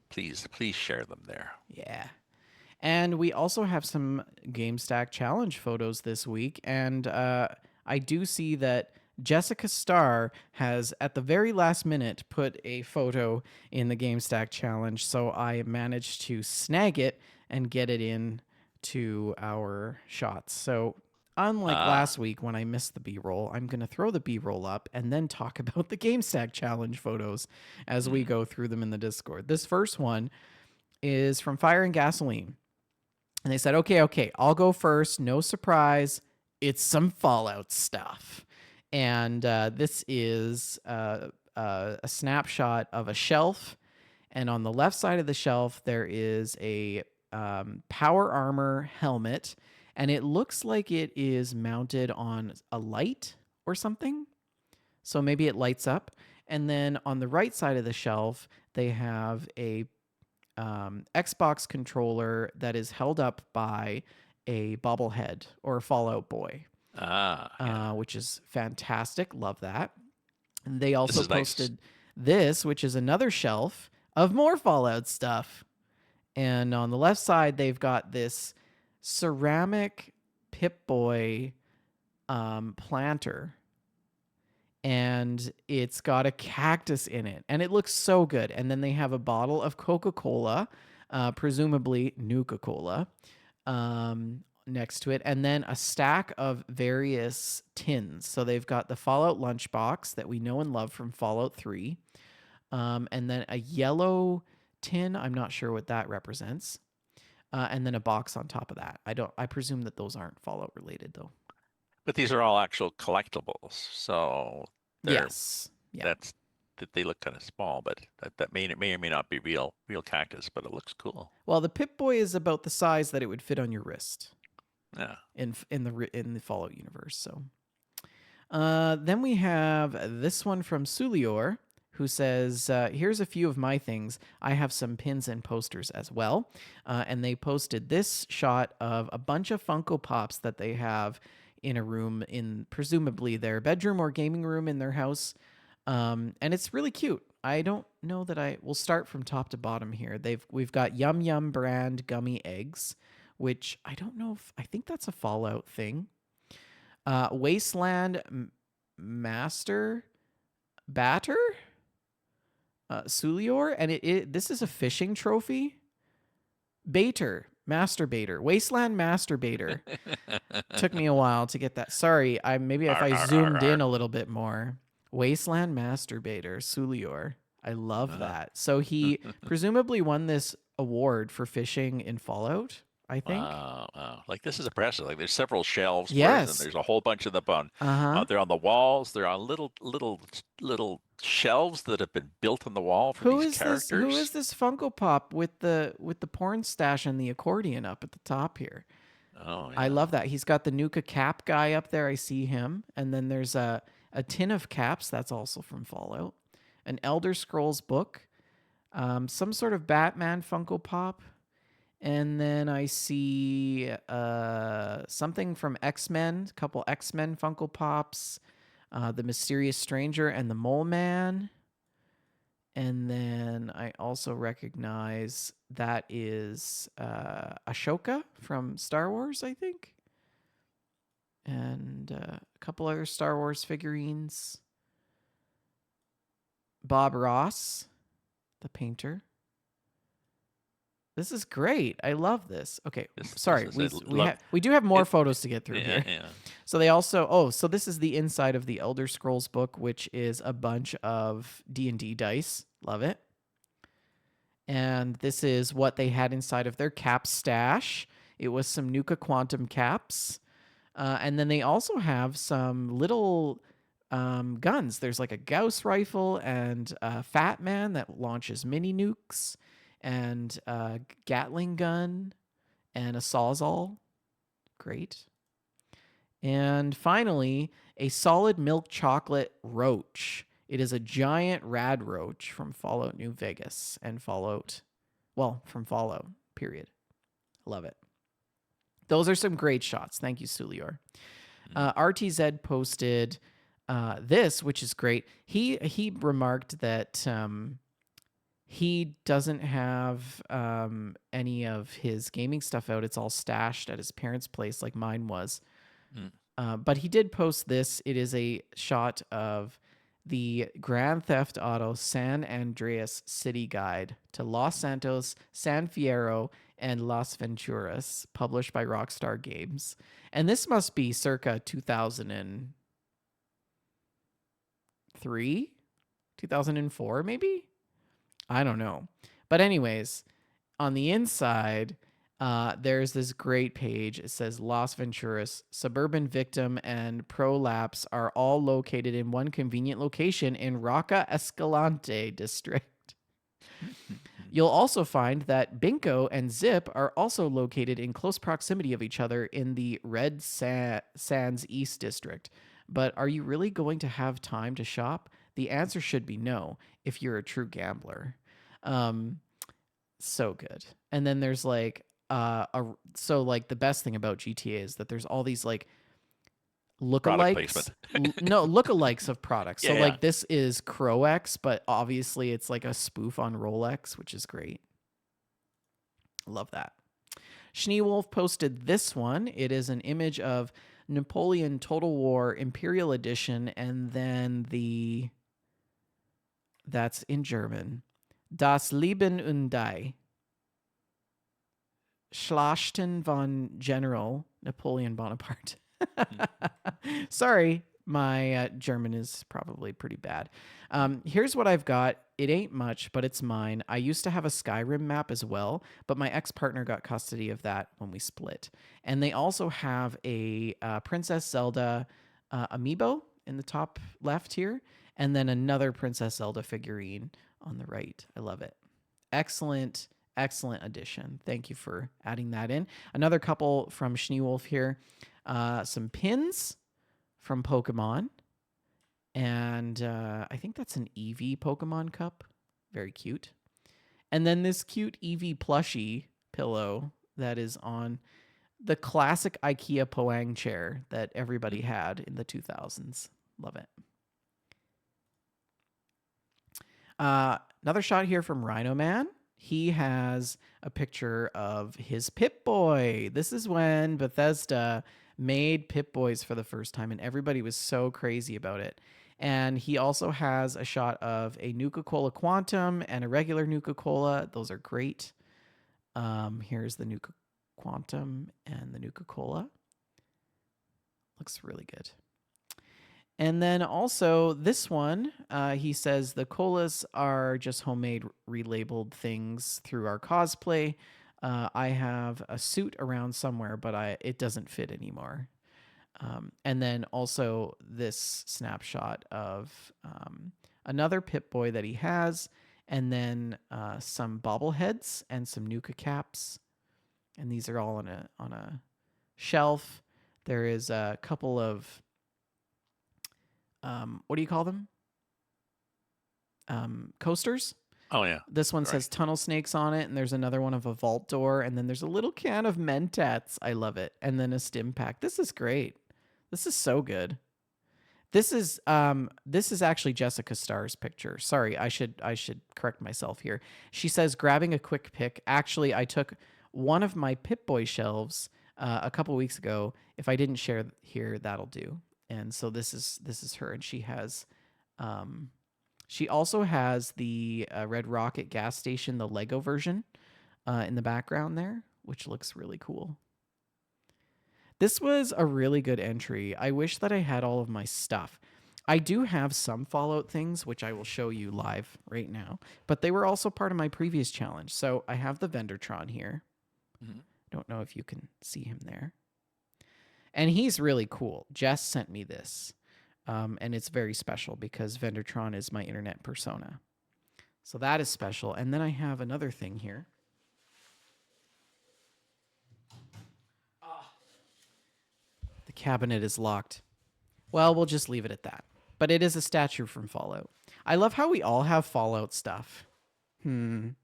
please share them there. Yeah. And we also have some Gamestack challenge photos this week. And I do see that Jessica Starr has, at the very last minute, put a photo in the Gamestack challenge. So I managed to snag it and get it in to our shots. So unlike Ah. last week when I missed the B-roll, I'm going to throw the B-roll up and then talk about the Gamestack challenge photos as we go through them in the Discord. This first one is from Fire and Gasoline. And they said, okay, I'll go first. No surprise. It's some Fallout stuff. And this is a snapshot of a shelf. And on the left side of the shelf, there is a power armor helmet. And it looks like it is mounted on a light or something. So maybe it lights up. And then on the right side of the shelf, they have a Xbox controller that is held up by a bobblehead or a Fallout Boy, Yeah. which is fantastic. Love that. And they This also is nice. posted this, which is another shelf of more Fallout stuff. And on the left side, they've got this ceramic Pip-Boy planter. And it's got a cactus in it. And it looks so good. And then they have a bottle of Coca-Cola, presumably Nuka-Cola, next to it. And then a stack of various tins. So they've got the Fallout lunchbox that we know and love from Fallout 3. And then a yellow tin. I'm not sure what that represents. And then a box on top of that. I presume that those aren't Fallout related though. But these are all actual collectibles, so Yes. Yeah. that they look kind of small, but that may or may not be real cactus, but it looks cool. Well, the Pip-Boy is about the size that it would fit on your wrist Yeah. in the Fallout universe. So, then we have this one from Sulior, who says, "Here's a few of my things. I have some pins and posters as well." And they posted this shot of a bunch of Funko Pops that they have in a room in presumably their bedroom or gaming room in their house. And it's really cute. I don't know that we'll start from top to bottom here. We've got Yum Yum brand gummy eggs, which I don't know I think that's a Fallout thing. Wasteland Master Batter, Sulior, and this is a fishing trophy. Baiter, Masturbator, Wasteland Masturbator. Took me a while to get that. Sorry, maybe if I zoomed in a little bit more. Wasteland Masturbator, Sulior. I love that. So he presumably won this award for fishing in Fallout, I think. Wow. Like, this is impressive. Like, there's several shelves. Yes. And there's a whole bunch of them on. Uh-huh. They're on the walls. They're on little shelves that have been built on the wall for these characters. Who is this Funko Pop with the porn stash and the accordion up at the top here? Oh, yeah. I love that. He's got the Nuka cap guy up there. I see him. And then there's a tin of caps. That's also from Fallout. An Elder Scrolls book. Some sort of Batman Funko Pop. And then I see something from X-Men. A couple X-Men Funko Pops. The Mysterious Stranger and the Mole Man. And then I also recognize that is Ashoka from Star Wars, I think. And a couple other Star Wars figurines. Bob Ross, the painter. This is great. I love this. Okay, sorry. We do have more photos to get through here. Yeah. So they also, so this is the inside of the Elder Scrolls book, which is a bunch of D&D dice. Love it. And this is what they had inside of their cap stash. It was some Nuka Quantum caps. And then they also have some little guns. There's like a Gauss rifle and a Fat Man that launches mini nukes, and a Gatling gun and a Sawzall. Great. And finally, a solid milk chocolate roach. It is a giant rad roach from Fallout New Vegas and from Fallout, period. Love it. Those are some great shots. Thank you, Sulior. RTZ posted this, which is great. He remarked that he doesn't have any of his gaming stuff out. It's all stashed at his parents' place like mine was. But he did post this. It is a shot of the Grand Theft Auto San Andreas City Guide to Los Santos, San Fierro, and Las Venturas, published by Rockstar Games. And this must be circa 2003, 2004, maybe? I don't know. But anyways, on the inside, there's this great page. It says Las Venturas, Suburban Victim, and Prolapse are all located in one convenient location in Roca Escalante district. You'll also find that Binko and Zip are also located in close proximity of each other in the Red Sands East district. But are you really going to have time to shop? The answer should be no if you're a true gambler. So good. And then there's like so like the best thing about GTA is that there's all these like Product lookalikes. placement. No, lookalikes of products. So Yeah, like yeah. this is Crowex, but obviously it's like a spoof on Rolex, which is great. Love that. Schneewolf posted this one. It is an image of Napoleon Total War Imperial Edition, and then that's in German. Das Leben und Die. Schlachten von General Napoleon Bonaparte. Sorry, my German is probably pretty bad. Here's what I've got. It ain't much, but it's mine. I used to have a Skyrim map as well, but my ex-partner got custody of that when we split. And they also have a Princess Zelda amiibo in the top left here, and then another Princess Zelda figurine on the right. I love it. Excellent addition. Thank you for adding that in. Another couple from Schneewolf here. Some pins from Pokemon. And I think that's an Eevee Pokemon cup. Very cute. And then this cute Eevee plushie pillow that is on the classic IKEA Poang chair that everybody had in the 2000s. Love it. Another shot here from Rhino Man. He has a picture of his Pip-Boy. This is when Bethesda made Pip-Boys for the first time, and everybody was so crazy about it. And he also has a shot of a Nuka-Cola Quantum and a regular Nuka-Cola. Those are great. Here's the Nuka Quantum and the Nuka-Cola. Looks really good. And then also this one, he says the colas are just homemade relabeled things through our cosplay. I have a suit around somewhere, but it doesn't fit anymore. And then also this snapshot of another Pip-Boy that he has, and then some bobbleheads and some Nuka caps. And these are all on a shelf. There is a couple of what do you call them? Coasters. Oh yeah. This one Right. says tunnel snakes on it, and there's another one of a vault door, and then there's a little can of Mentats. I love it. And then a stim pack. This is great. This is so good. This is actually Jessica Starr's picture. Sorry, I should correct myself here. She says grabbing a quick pic. Actually, I took one of my Pip-Boy shelves a couple weeks ago. If I didn't share here, that'll do. And so this is her, and she has she also has the Red Rocket gas station, the Lego version, in the background there, which looks really cool. This was a really good entry. I wish that I had all of my stuff. I do have some Fallout things, which I will show you live right now, but they were also part of my previous challenge. So I have the Vendertron here. Mhm. Don't know if you can see him there. And he's really cool. Jess sent me this. And it's very special because Vendertron is my internet persona. So that is special. And then I have another thing here. The cabinet is locked. Well, we'll just leave it at that. But it is a statue from Fallout. I love how we all have Fallout stuff. Do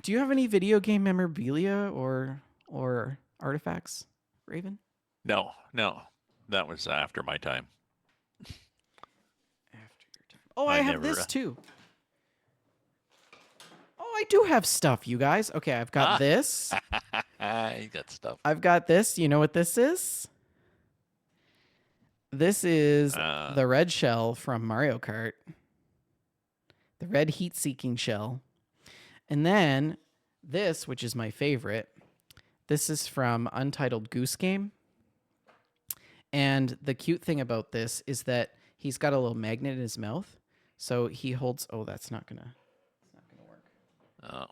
you have any video game memorabilia or artifacts, Raven? No. That was after my time. After your time. Oh, I have never, this too. Oh, I do have stuff, you guys. Okay, I've got this. I got stuff. I've got this. You know what this is? This is the red shell from Mario Kart. The red heat-seeking shell. And then This, which is my favorite, this is from Untitled Goose Game. And the cute thing about this is that he's got a little magnet in his mouth. So he holds. Oh, that's not gonna work. Oh.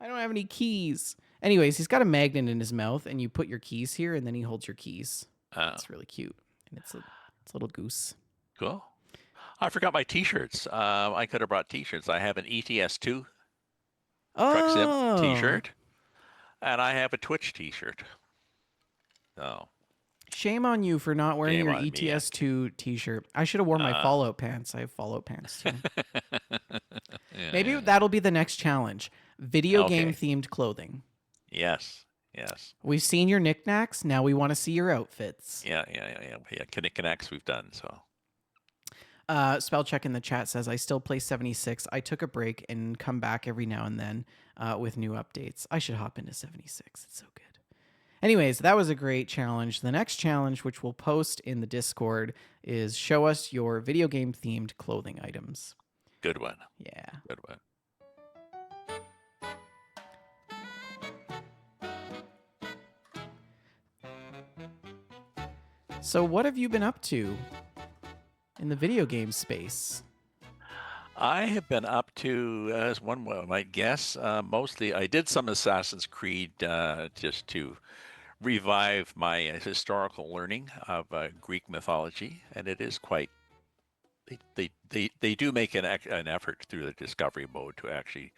I don't have any keys. Anyways, he's got a magnet in his mouth, and you put your keys here, and then he holds your keys. It's really cute, and it's a little goose. Cool. I forgot my T-shirts. I could have brought T-shirts. I have an ETS2 Truck Sim T-shirt, and I have a Twitch T-shirt. Oh, Shame on you for not wearing Shame your on me, ETS2 T-shirt. I should have worn my Fallout pants. I have Fallout pants too. yeah, Maybe yeah. that'll be the next challenge. Video Okay. game themed clothing. Yes, yes. We've seen your knickknacks. Now we want to see your outfits. Yeah. Connects we've done, so. Spell check in the chat says, I still play 76. I took a break and come back every now and then with new updates. I should hop into 76. It's so good. Anyways, that was a great challenge. The next challenge, which we'll post in the Discord, is show us your video game themed clothing items. Good one. Yeah. Good one. So what have you been up to in the video game space? I have been up to, as one might guess, mostly I did some Assassin's Creed just to revive my historical learning of Greek mythology, and it is quite. They do make an effort through the discovery mode to actually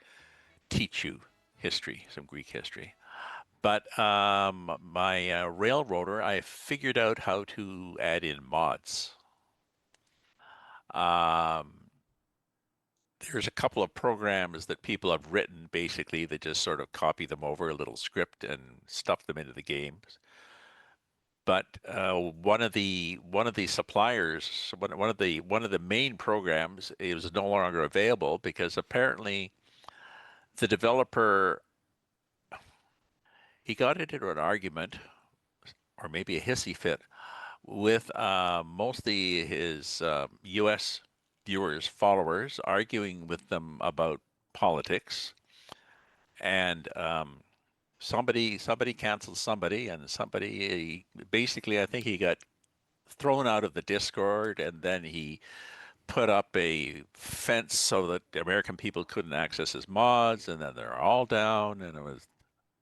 teach you history, some Greek history. But my Railroader, I figured out how to add in mods. There's a couple of programs that people have written basically that just sort of copy them over a little script and stuff them into the games. But one of the suppliers, one of the main programs, is no longer available because apparently the developer, he got into an argument or maybe a hissy fit with mostly his U.S. viewers, followers, arguing with them about politics, and somebody canceled somebody, and somebody basically, I think he got thrown out of the Discord, and then he put up a fence so that American people couldn't access his mods, and then they're all down, and it was,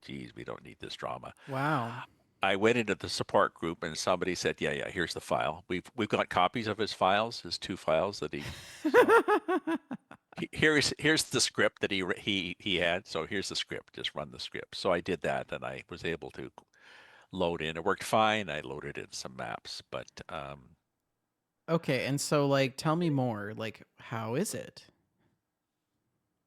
geez, we don't need this drama. Wow. I went into the support group and somebody said, "Yeah, here's the file. We've got copies of his files, his 2 files that he." So here's the script that he had. So here's the script. Just run the script. So I did that, and I was able to load in. It worked fine. I loaded in some maps, but Okay, and so like, tell me more. Like, how is it?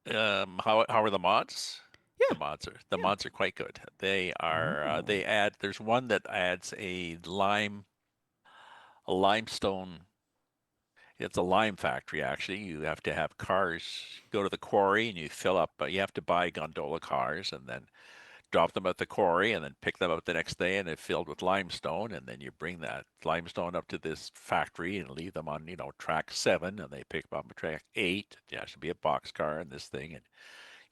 how are the mods? Yeah. The mods are quite good. They are they add. There's one that adds a limestone. It's a lime factory actually. You have to have cars go to the quarry and you fill up. You have to buy gondola cars and then drop them at the quarry and then pick them up the next day and they're filled with limestone, and then you bring that limestone up to this factory and leave them on track 7, and they pick them up at track 8. There has to be a box car in this thing, and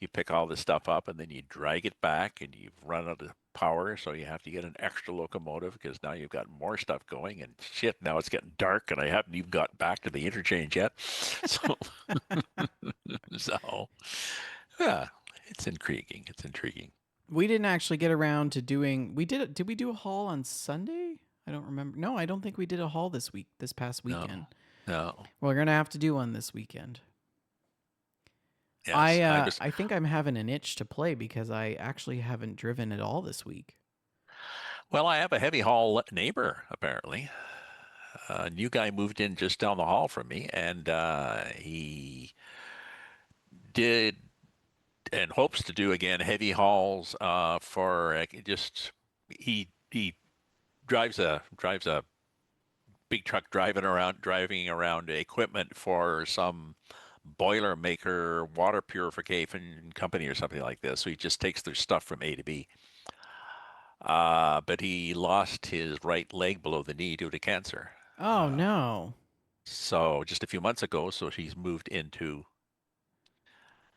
you pick all this stuff up and then you drag it back, and you've run out of power, so you have to get an extra locomotive because now you've got more stuff going, and shit, now it's getting dark and I haven't even got back to the interchange yet. So so yeah, it's intriguing. We didn't actually get around to doing. Did we do a haul on Sunday? I don't remember. No, I don't think we did a haul this past weekend. No. We're gonna have to do one this weekend. Yes, I think I'm having an itch to play because I actually haven't driven at all this week. well, I have a heavy haul neighbor apparently. A new guy moved in just down the hall from me, and he did and hopes to do again heavy hauls for just he drives a big truck driving around equipment for some boiler maker water purification company or something like this. So he just takes their stuff from A to B. But he lost his right leg below the knee due to cancer. Oh no. So just a few months ago, so he's moved into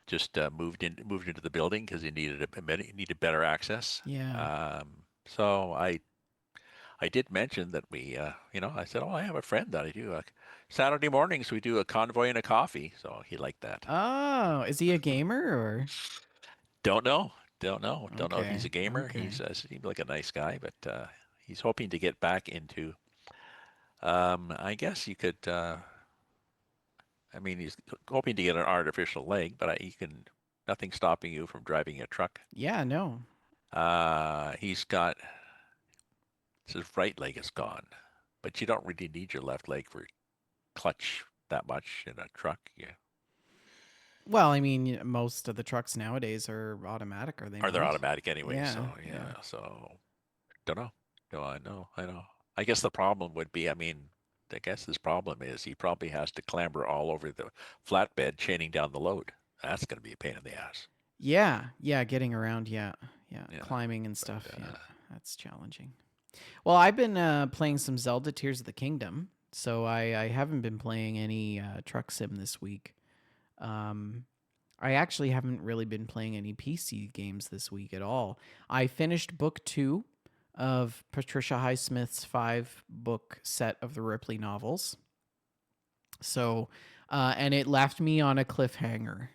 just moved into the building because he needed better access. Yeah. So I did mention that I said, oh, I have a friend that I do Saturday mornings we do a convoy and a coffee. So he liked that. Oh, is he a gamer or? Don't know, don't know if he's a Okay. gamer. Okay. Seemed like a nice guy, but he's hoping to get back into. I guess you could. I mean, he's hoping to get an artificial leg, but you can. Nothing stopping you from driving a truck. Yeah, no. He's got his right leg is gone, but you don't really need your left leg for clutch that much in a truck. Yeah. Well, I mean, most of the trucks nowadays are automatic, are they Or they're not? automatic anyway, Yeah, so yeah. yeah. So don't know. No, I know. I guess the problem would be, I mean, I guess his problem is he probably has to clamber all over the flatbed, chaining down the load. That's going to be a pain in the ass. Yeah, yeah, getting around, yeah. Yeah, Yeah, climbing and but stuff. Yeah, that's challenging. Well, I've been playing some Zelda Tears of the Kingdom, so I haven't been playing any truck sim this week. Um, I actually haven't really been playing any PC games this week at all. I finished book 2 of Patricia Highsmith's 5-book set of the Ripley novels. So, and it left me on a cliffhanger.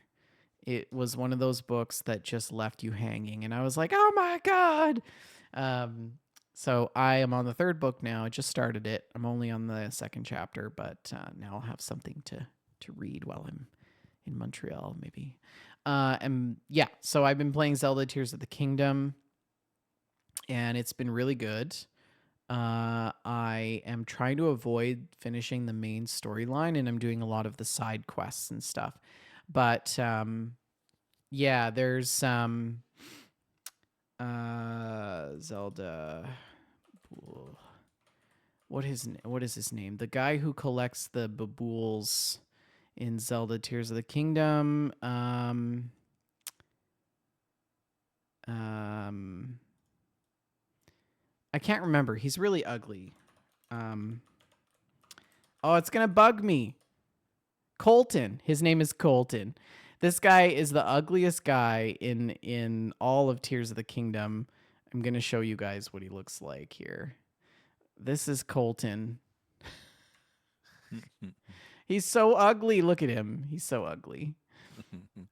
It was one of those books that just left you hanging, and I was like, "Oh my god!" Um, so I am on the 3rd book now. I just started it. I'm only on the 2nd chapter, but now I'll have something to read while I'm in Montreal, maybe. And yeah, so I've been playing Zelda Tears of the Kingdom, and it's been really good. I am trying to avoid finishing the main storyline, and I'm doing a lot of the side quests and stuff. But yeah, there's Zelda. What is his name? The guy who collects the babools in Zelda Tears of the Kingdom. I can't remember. He's really ugly. Oh, it's gonna bug me. Colton. His name is Colton. This guy is the ugliest guy in all of Tears of the Kingdom. I'm gonna show you guys what he looks like here. This is Colton. He's so ugly. Look at him. He's so ugly.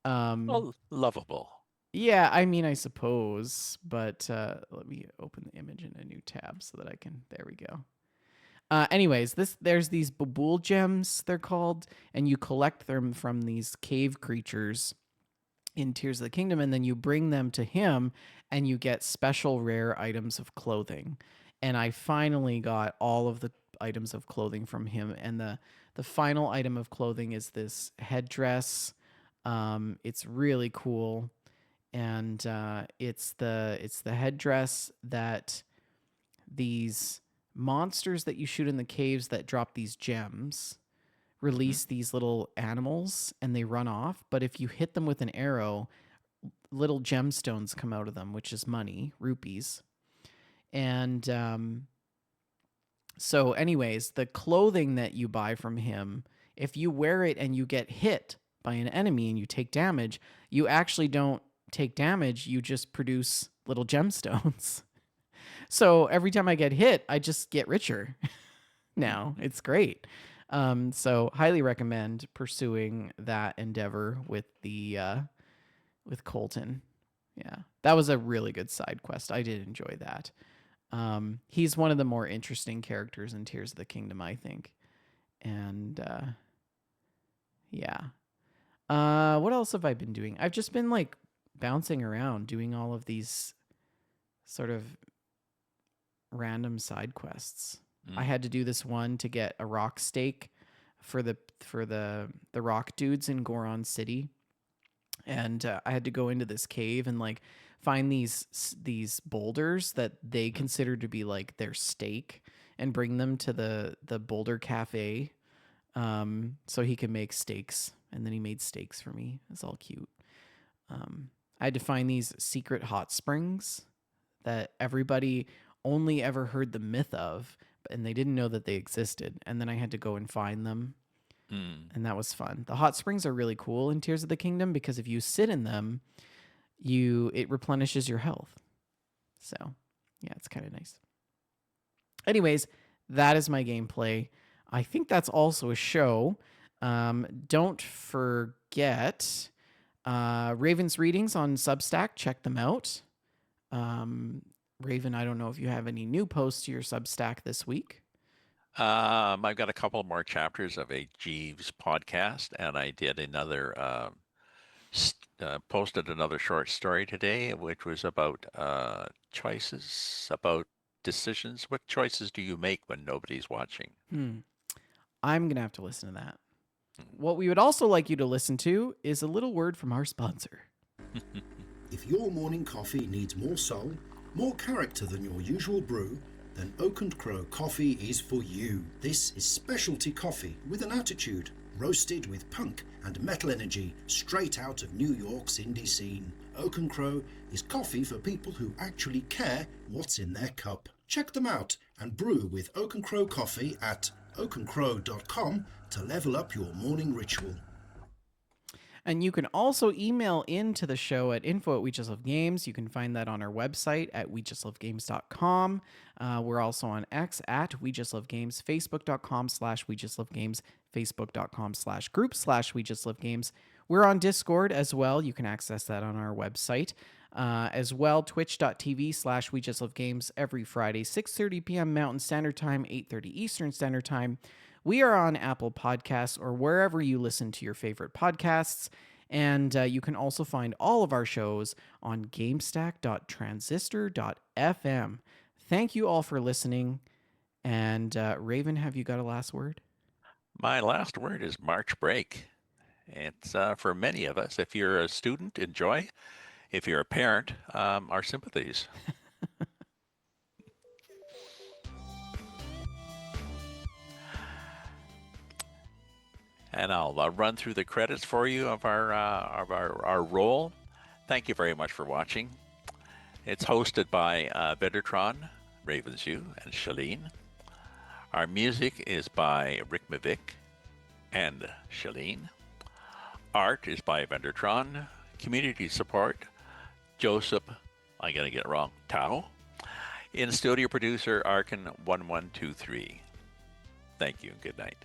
well, lovable. Yeah, I mean, I suppose, but let me open the image in a new tab so that I can. There we go. Anyways, there's these babool gems, they're called, and you collect them from these cave creatures in Tears of the Kingdom, and then you bring them to him, and you get special rare items of clothing. And I finally got all of the items of clothing from him, and the final item of clothing is this headdress. It's really cool, and it's the headdress that these monsters that you shoot in the caves that drop these gems release these little animals and they run off. But if you hit them with an arrow, little gemstones come out of them, which is money, rupees. And so, anyways, the clothing that you buy from him, if you wear it and you get hit by an enemy and you take damage, you actually don't take damage, you just produce little gemstones. So every time I get hit, I just get richer. Now it's great. So highly recommend pursuing that endeavor with with Colton. Yeah, that was a really good side quest. I did enjoy that. He's one of the more interesting characters in Tears of the Kingdom, I think. And yeah. What else have I been doing? I've just been like bouncing around doing all of these sort of random side quests. I had to do this one to get a rock stake for the rock dudes in Goron City, and I had to go into this cave and like find these boulders that they consider to be like their stake and bring them to the boulder cafe, so he can make steaks. And then he made steaks for me. It's all cute. I had to find these secret hot springs that everybody only ever heard the myth of, and they didn't know that they existed. And then I had to go and find them. Mm. and that was fun. The hot springs are really cool in Tears of the Kingdom because if you sit in them, it replenishes your health. So, yeah, it's kind of nice. Anyways, that is my gameplay. I think that's also a show. Don't forget Raven's readings on Substack. Check them out. Raven, I don't know if you have any new posts to your Substack this week. I've got a couple more chapters of a Jeeves podcast, and I did another posted another short story today, which was about choices, about decisions. What choices do you make when nobody's watching? I'm going to have to listen to that. What we would also like you to listen to is a little word from our sponsor. If your morning coffee needs more soul, more character than your usual brew, then Oak and Crow coffee is for you. This is specialty coffee with an attitude, roasted with punk and metal energy straight out of New York's indie scene. Oak and Crow is coffee for people who actually care what's in their cup. Check them out and brew with Oak and Crow coffee at oakandcrow.com to level up your morning ritual. And you can also email into the show at info@WeJustLoveGames. You can find that on our website at WeJustLoveGames.com. We're also on X at WeJustLoveGames, Facebook.com/WeJustLoveGames, Facebook.com/group/WeJustLoveGames. We're on Discord as well. You can access that on our website. As well, twitch.tv/WeJustLoveGames every Friday, 6:30 p.m. Mountain Standard Time, 8:30 Eastern Standard Time. We are on Apple Podcasts or wherever you listen to your favorite podcasts. And you can also find all of our shows on gamestack.transistor.fm. Thank you all for listening. And Raven, have you got a last word? My last word is March break. It's for many of us. If you're a student, enjoy. If you're a parent, our sympathies. And I'll run through the credits for you of our role. Thank you very much for watching. It's hosted by Viddertron, Ravensview, and Shalene. Our music is by Rick Mavic and Shalene. Art is by Vendertron. Community support, Joseph, I'm going to get it wrong, Tao. In studio producer, Arkin1123. Thank you and good night.